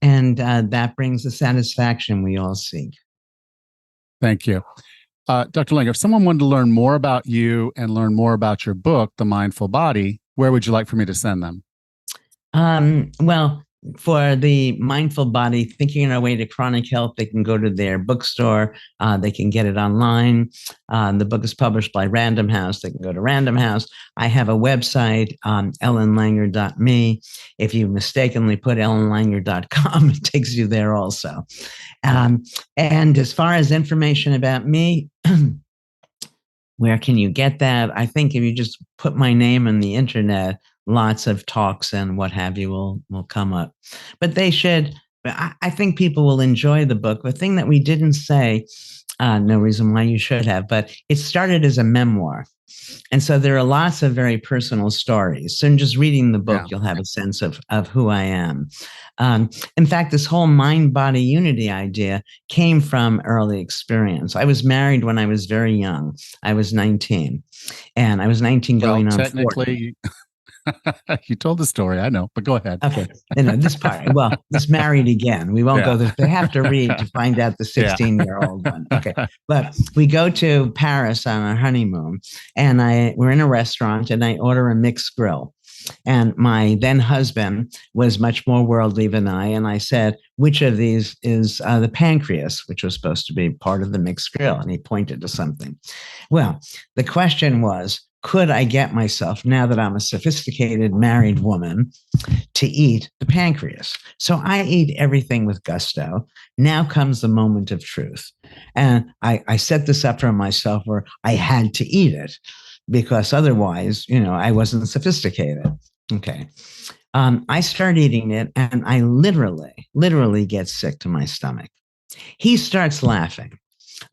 Speaker 3: and that brings the satisfaction we all seek.
Speaker 1: Thank you. Dr. Langer, if someone wanted to learn more about you and learn more about your book, The Mindful Body, where would you like for me to send them?
Speaker 3: Well, for the Mindful Body, Thinking Our Way to Chronic Health, they can go to their bookstore. They can get it online. The book is published by Random House. They can go to Random House. I have a website, ellenlanger.me. If you mistakenly put ellenlanger.com, it takes you there also. And as far as information about me, where can you get that? I think if you just put my name on the internet, lots of talks and what have you will come up. But they should, I think people will enjoy the book. The thing that we didn't say No reason why you should have, but it started as a memoir. And so there are lots of very personal stories. So in just reading the book,
Speaker 1: Yeah.
Speaker 3: you'll have a sense of who I am. In fact, this whole mind-body unity idea came from early experience. I was married when I was very young. I was 19. And I was 19
Speaker 1: Well,
Speaker 3: going on 40.
Speaker 1: technically, you told the story. I know, but go ahead.
Speaker 3: Okay. This part. Well, this married again. We won't go there. They have to read to find out the
Speaker 1: Yeah.
Speaker 3: 16-year-old one. Okay. But we go to Paris on our honeymoon, and we're in a restaurant, and I order a mixed grill. And my then husband was much more worldly than I. And I said, which of these is the pancreas, which was supposed to be part of the mixed grill? And he pointed to something. Well, the question was, could I get myself, now that I'm a sophisticated married woman, to eat the pancreas? So I eat everything with gusto. Now comes the moment of truth. And I set this up for myself where I had to eat it because otherwise, I wasn't sophisticated. Okay. I start eating it and I literally get sick to my stomach. He starts laughing.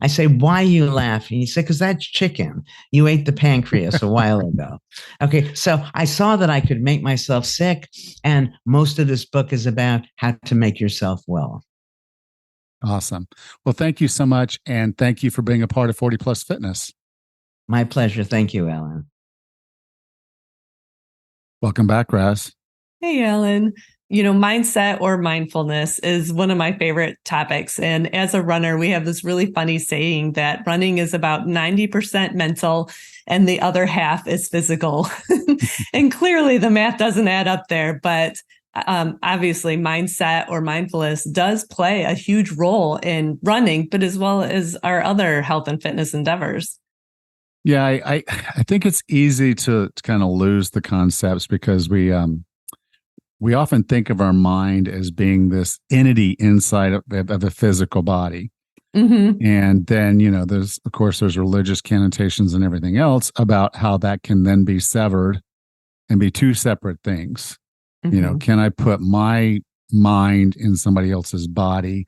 Speaker 3: I say, why are you laughing? He said, because that's chicken. You ate the pancreas a while ago. Okay, so I saw that I could make myself sick, and most of this book is about how to make yourself well.
Speaker 1: Awesome. Well, thank you so much. And thank you for being a part of 40 Plus Fitness.
Speaker 3: My pleasure. Thank you, Alan.
Speaker 1: Welcome back, Raz.
Speaker 2: Hey, Alan. Mindset or mindfulness is one of my favorite topics. And as a runner, we have this really funny saying that running is about 90% mental and the other half is physical. And clearly the math doesn't add up there. But obviously, mindset or mindfulness does play a huge role in running, but as well as our other health and fitness endeavors.
Speaker 1: Yeah, I think it's easy to kind of lose the concepts because we often think of our mind as being this entity inside of a physical body.
Speaker 2: Mm-hmm.
Speaker 1: And then, there's religious connotations and everything else about how that can then be severed and be two separate things.
Speaker 2: Mm-hmm.
Speaker 1: Can I put my mind in somebody else's body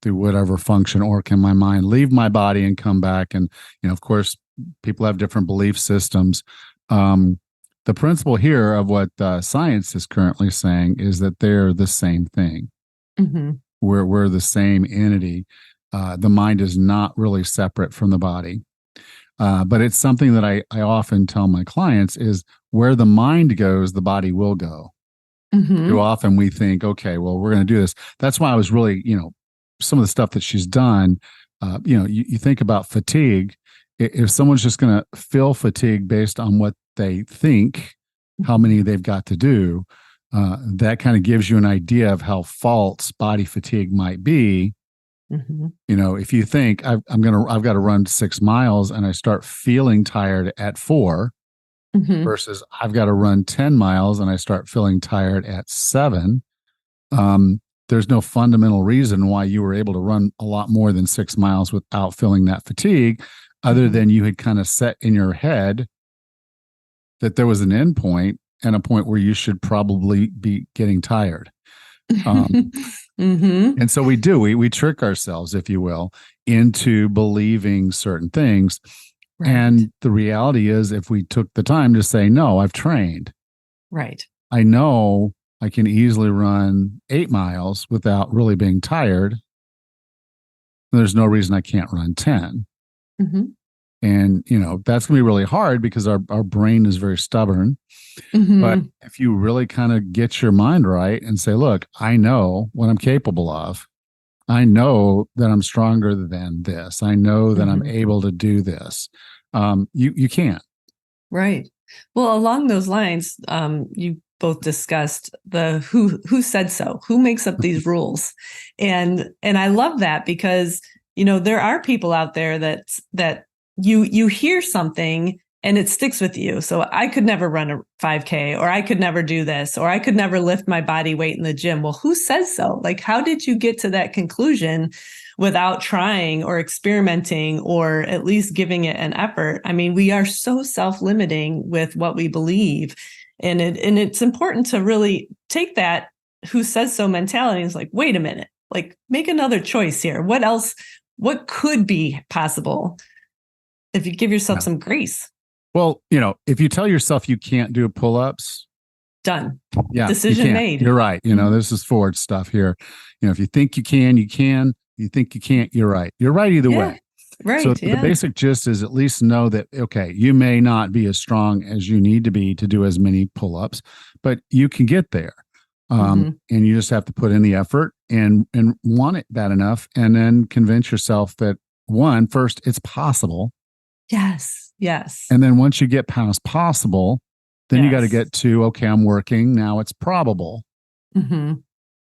Speaker 1: through whatever function, or can my mind leave my body and come back? And, of course, people have different belief systems. The principle here of what science is currently saying is that they're the same thing.
Speaker 2: Mm-hmm.
Speaker 1: We're the same entity. The mind is not really separate from the body. But it's something that I often tell my clients is where the mind goes, the body will go.
Speaker 2: Mm-hmm.
Speaker 1: Too often we think, okay, well, we're going to do this. That's why I was really, some of the stuff that she's done, you think about fatigue. If someone's just going to feel fatigue based on what they think, how many they've got to do, that kind of gives you an idea of how false body fatigue might be.
Speaker 2: Mm-hmm.
Speaker 1: If you think I've got to run 6 miles and I start feeling tired at 4,
Speaker 2: Mm-hmm.
Speaker 1: versus I've got to run 10 miles and I start feeling tired at 7. There's no fundamental reason why you were able to run a lot more than 6 miles without feeling that fatigue, other than you had kind of set in your head that there was an end point and a point where you should probably be getting tired.
Speaker 2: Mm-hmm.
Speaker 1: And so we trick ourselves, if you will, into believing certain things.
Speaker 2: Right.
Speaker 1: And the reality is, if we took the time to say, no, I've trained.
Speaker 2: Right.
Speaker 1: I know I can easily run 8 miles without really being tired. There's no reason I can't run 10.
Speaker 2: Mm-hmm.
Speaker 1: And, that's going to be really hard because our brain is very stubborn.
Speaker 2: Mm-hmm.
Speaker 1: But if you really kind of get your mind right and say, look, I know what I'm capable of. I know that I'm stronger than this. I know that I'm able to do this. You can't.
Speaker 2: Right. Well, along those lines, you both discussed the who said so, who makes up these rules. And I love that because, there are people out there that you hear something and it sticks with you. So I could never run a 5K, or I could never do this, or I could never lift my body weight in the gym. Well, who says so? Like, how did you get to that conclusion without trying or experimenting or at least giving it an effort? I mean, we are so self-limiting with what we believe. And it's important to really take that who says so mentality and is like, wait a minute, like make another choice here. What else what could be possible if you give yourself some grace.
Speaker 1: Well, if you tell yourself you can't do pull-ups,
Speaker 2: done.
Speaker 1: Yeah,
Speaker 2: Decision made.
Speaker 1: You're right. This is Ford stuff here. If you think you can, you can. You think you can't, you're right. You're right either way.
Speaker 2: Right.
Speaker 1: So the basic gist is at least know that, okay, you may not be as strong as you need to be to do as many pull-ups, but you can get there. And you just have to put in the effort and want it bad enough, and then convince yourself that first, it's possible.
Speaker 2: Yes.
Speaker 1: And then once you get past possible, then you got to get to, okay, I'm working. Now it's probable. And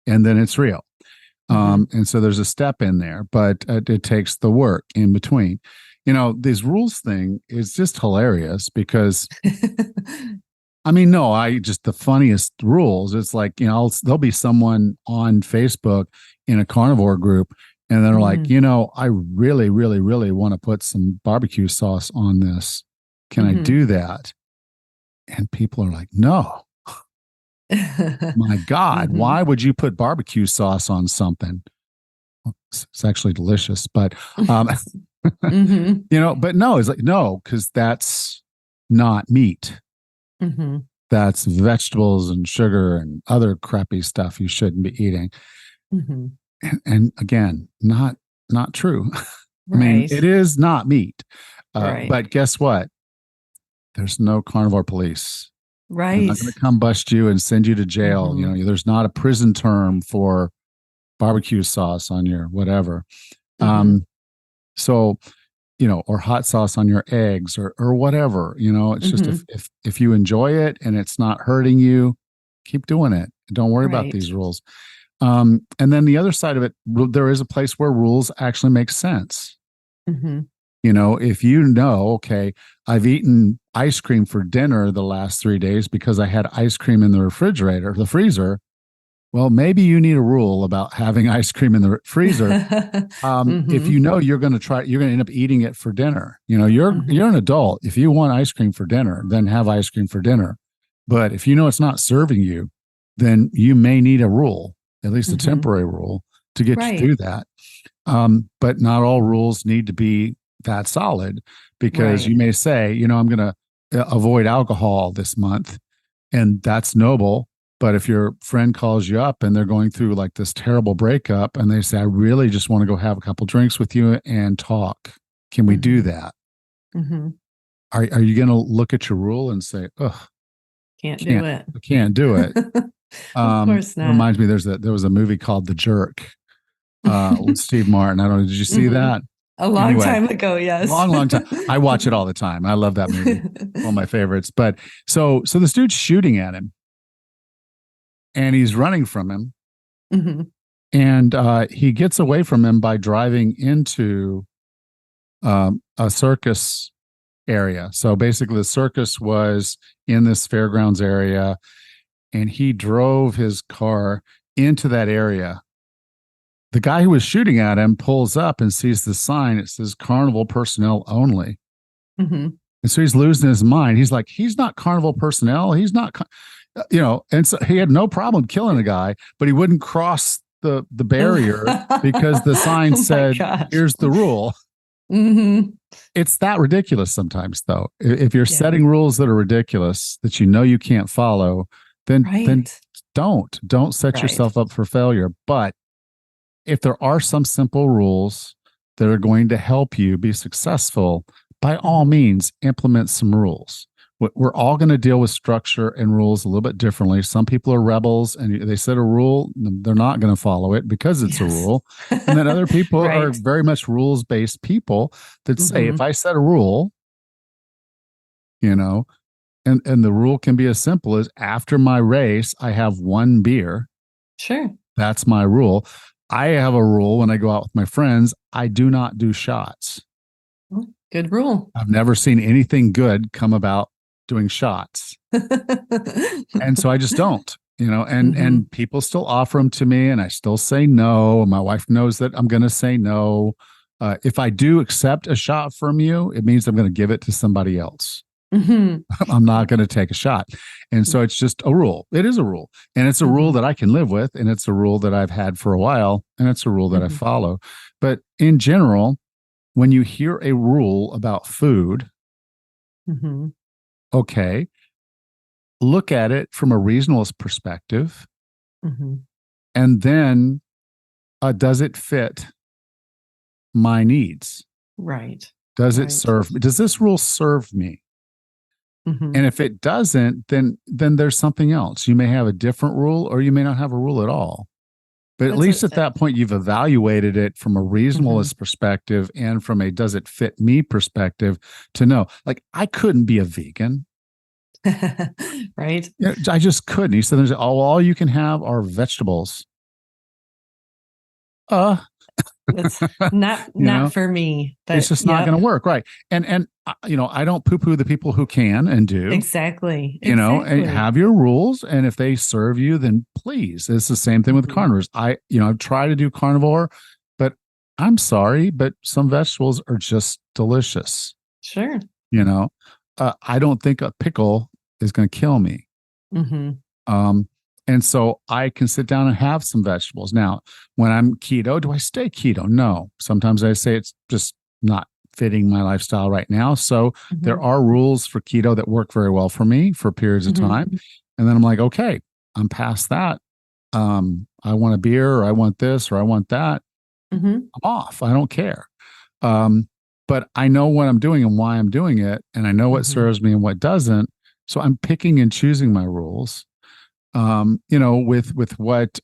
Speaker 1: then it's real. And so there's a step in there, but it takes the work in between. This rules thing is just hilarious because the funniest rules. It's like, there'll be someone on Facebook in a carnivore group, and they're like, I really, really, really want to put some barbecue sauce on this. Can I do that? And people are like, no. My God, why would you put barbecue sauce on something? It's actually delicious, but, but no, it's like, no, because that's not meat. That's vegetables and sugar and other crappy stuff you shouldn't be eating. And again, not true. I mean, it is not meat. But guess what? There's no carnivore police.
Speaker 2: Right.
Speaker 1: They're not going to come bust you and send you to jail. There's not a prison term for barbecue sauce on your whatever. So, or hot sauce on your eggs or whatever, it's just if you enjoy it and it's not hurting you, keep doing it. Don't worry about these rules. And then the other side of it, there is a place where rules actually make sense. If okay, I've eaten ice cream for dinner the last 3 days because I had ice cream in the freezer. Well, maybe you need a rule about having ice cream in the freezer. If you're going to end up eating it for dinner. You're an adult. If you want ice cream for dinner, then have ice cream for dinner. But if it's not serving you, then you may need a rule, at least a temporary rule, to get you through that. But not all rules need to be that solid, because you may say, I'm going to avoid alcohol this month, and that's noble. But if your friend calls you up and they're going through like this terrible breakup and they say, I really just want to go have a couple drinks with you and talk, can we do that? Are you going to look at your rule and say, ugh,
Speaker 2: can't do it.
Speaker 1: I can't do it.
Speaker 2: Of course not.
Speaker 1: Reminds me, there was a movie called The Jerk with Steve Martin. I don't know. Did you see that?
Speaker 2: A long time ago, yes.
Speaker 1: Long time. I watch it all the time. I love that movie. One of my favorites. But so this dude's shooting at him, and he's running from him. And he gets away from him by driving into a circus area. So basically the circus was in this fairgrounds area, and he drove his car into that area. The guy who was shooting at him pulls up and sees the sign. It says carnival personnel only. And so he's losing his mind. He's like, he's not carnival personnel. He's not, and so he had no problem killing a guy, but he wouldn't cross the barrier because the sign said, here's the rule. It's that ridiculous sometimes, though. If you're setting rules that are ridiculous, that you can't follow, then don't set yourself up for failure. But if there are some simple rules that are going to help you be successful, by all means, implement some rules. We're all going to deal with structure and rules a little bit differently. Some people are rebels, and they set a rule, they're not going to follow it because it's a rule. And then other people are very much rules-based people that say, if I set a rule, and the rule can be as simple as, after my race, I have one beer.
Speaker 2: Sure.
Speaker 1: That's my rule. I have a rule when I go out with my friends, I do not do shots.
Speaker 2: Good rule.
Speaker 1: I've never seen anything good come about doing shots. And so I just don't, and people still offer them to me, and I still say no. My wife knows that I'm going to say no. If I do accept a shot from you, it means I'm going to give it to somebody else. I'm not going to take a shot. And so it's just a rule. It is a rule. And it's a rule that I can live with. And it's a rule that I've had for a while. And it's a rule that I follow. But in general, when you hear a rule about food,
Speaker 2: Mm-hmm.
Speaker 1: okay, look at it from a reasonableness perspective.
Speaker 2: Mm-hmm.
Speaker 1: And then does it fit my needs?
Speaker 2: Right.
Speaker 1: Does it
Speaker 2: Right.
Speaker 1: serve me? Does this rule serve me?
Speaker 2: Mm-hmm.
Speaker 1: And if it doesn't, then there's something else. You may have a different rule or you may not have a rule at all. But at
Speaker 2: That's
Speaker 1: least
Speaker 2: it.
Speaker 1: at that point, you've evaluated it from a reasonableness
Speaker 2: Mm-hmm.
Speaker 1: perspective and from a does it fit me perspective to know, like, I couldn't be a vegan.
Speaker 2: Right.
Speaker 1: I just couldn't. He said, "There's all you can have are vegetables." Uh,
Speaker 2: That's not
Speaker 1: you know,
Speaker 2: for me.
Speaker 1: it's
Speaker 2: But
Speaker 1: just not
Speaker 2: yep.
Speaker 1: going to work, right? And I don't poo-poo the people who can and do.
Speaker 2: Exactly.
Speaker 1: And
Speaker 2: Exactly.
Speaker 1: have your rules, and if they serve you, then please. It's the same thing with
Speaker 2: Mm-hmm.
Speaker 1: carnivores. I try to do carnivore, but I'm sorry, but some vegetables are just delicious.
Speaker 2: Sure.
Speaker 1: You know, I don't think a pickle is going to kill me.
Speaker 2: Mm-hmm.
Speaker 1: Um, and so I can sit down and have some vegetables. Now, when I'm keto, do I stay keto? No. Sometimes I say it's just not fitting my lifestyle right now. So there
Speaker 2: Mm-hmm.
Speaker 1: are rules for keto that work very well for me for periods of
Speaker 2: Mm-hmm.
Speaker 1: time. And then I'm like, okay, I'm past that. I want a beer or I want this or I want that.
Speaker 2: Mm-hmm.
Speaker 1: I'm off. I don't care. Um, but I know what I'm doing and why I'm doing it. And I know what
Speaker 2: Mm-hmm.
Speaker 1: serves me and what doesn't. So I'm picking and choosing my rules. With what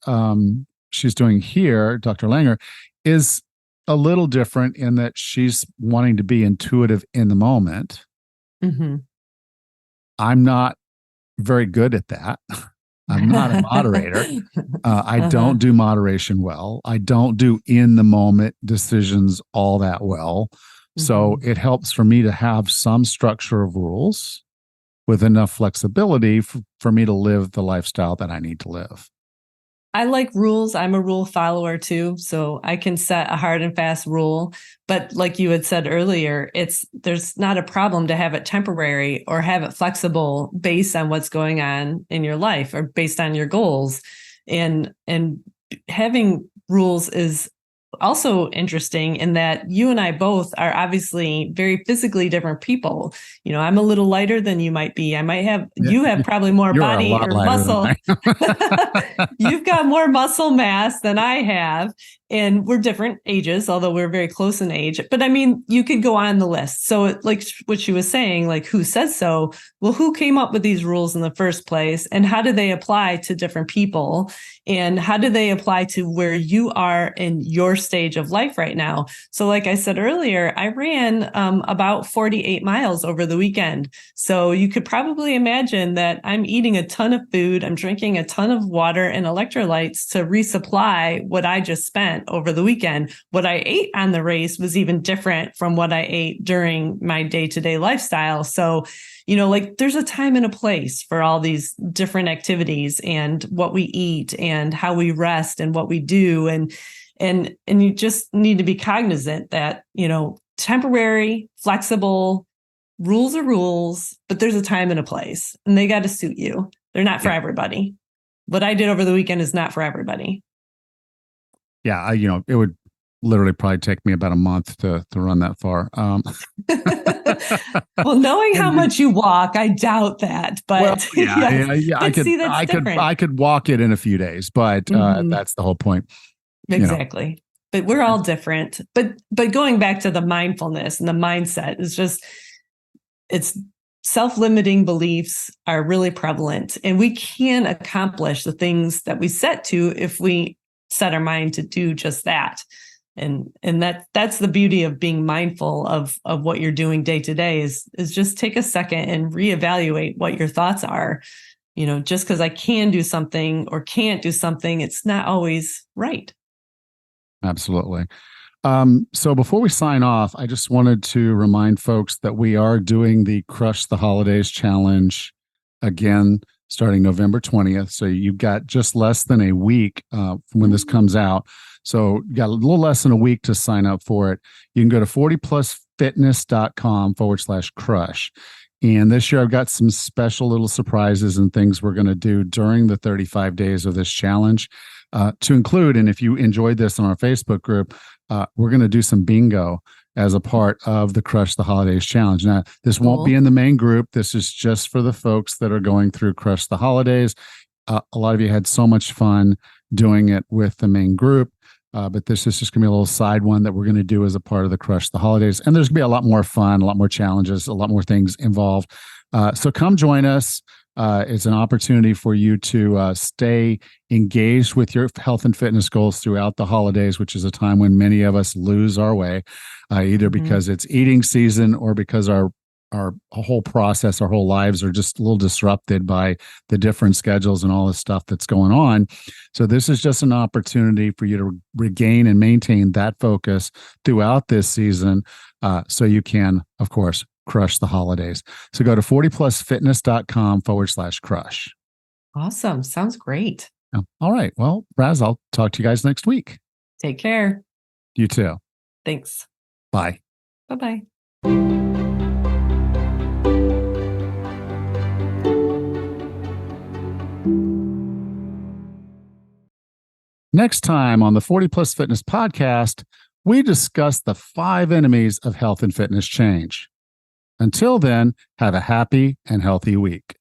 Speaker 1: she's doing here, Dr. Langer, is a little different in that she's wanting to be intuitive in the moment.
Speaker 2: Mm-hmm.
Speaker 1: I'm not very good at that. I'm not a moderator. I
Speaker 2: Uh-huh.
Speaker 1: don't do moderation well. I don't do in the moment decisions all that well. So
Speaker 2: Mm-hmm.
Speaker 1: it helps for me to have some structure of rules with enough flexibility for me to live the lifestyle that I need to live.
Speaker 2: I like rules. I'm a rule follower too, so I can set a hard and fast rule. But like you had said earlier, there's not a problem to have it temporary or have it flexible based on what's going on in your life or based on your goals. And having rules is also interesting in that you and I both are obviously very physically different people. I'm a little lighter than you might be. You have probably more
Speaker 1: You're a
Speaker 2: body
Speaker 1: lot
Speaker 2: or
Speaker 1: lighter than
Speaker 2: muscle.
Speaker 1: I
Speaker 2: You've got more muscle mass than I have. And we're different ages, although we're very close in age. But I mean, you could go on the list. So, like what she was saying, like, who says so? Well, who came up with these rules in the first place? And how do they apply to different people? And how do they apply to where you are in your stage of life right now? So, like I said earlier, I ran about 48 miles over the weekend. So you could probably imagine that I'm eating a ton of food. I'm drinking a ton of water and electrolytes to resupply what I just spent over the weekend. What I ate on the race was even different from what I ate during my day-to-day lifestyle. So, like there's a time and a place for all these different activities and what we eat and how we rest and what we do. And you just need to be cognizant that, temporary, flexible rules are rules, but there's a time and a place and they got to suit you. They're not for everybody. What I did over the weekend is not for everybody.
Speaker 1: Yeah, it would literally probably take me about a month to run that far.
Speaker 2: Well, knowing how much you walk, I doubt that. But
Speaker 1: well,
Speaker 2: yes.
Speaker 1: yeah,
Speaker 2: But see, that's different.
Speaker 1: I could walk it in a few days, but that's the whole point.
Speaker 2: Exactly. But we're all different. But going back to the mindfulness and the mindset is just, it's self-limiting beliefs are really prevalent, and we can accomplish the things that we set to if we set our mind to do just that. And that's the beauty of being mindful of what you're doing day to day is just take a second and reevaluate what your thoughts are. Just because I can do something or can't do something, it's not always right.
Speaker 1: Absolutely. So before we sign off, I just wanted to remind folks that we are doing the Crush the Holidays Challenge again, starting November 20th. So you've got just less than a week from when this comes out. So you got a little less than a week to sign up for it. You can go to 40plusfitness.com/crush. And this year, I've got some special little surprises and things we're going to do during the 35 days of this challenge to include. And if you enjoyed this on our Facebook group, we're going to do some bingo as a part of the Crush the Holidays challenge. Now, this won't be in the main group. This is just for the folks that are going through Crush the Holidays. A lot of you had so much fun doing it with the main group. But this is just going to be a little side one that we're going to do as a part of the Crush the Holidays. And there's going to be a lot more fun, a lot more challenges, a lot more things involved. So come join us. It's an opportunity for you to stay engaged with your health and fitness goals throughout the holidays, which is a time when many of us lose our way, either because it's eating season or because our whole process, our whole lives are just a little disrupted by the different schedules and all the stuff that's going on. So this is just an opportunity for you to regain and maintain that focus throughout this season so you can, of course, crush the holidays. So go to 40plusfitness.com/crush.
Speaker 2: Awesome. Sounds great.
Speaker 1: All right. Well, Raz, I'll talk to you guys next week.
Speaker 2: Take care.
Speaker 1: You too.
Speaker 2: Thanks.
Speaker 1: Bye.
Speaker 2: Bye-bye.
Speaker 1: Next time on the 40 Plus Fitness podcast, we discuss the 5 enemies of health and fitness change. Until then, have a happy and healthy week.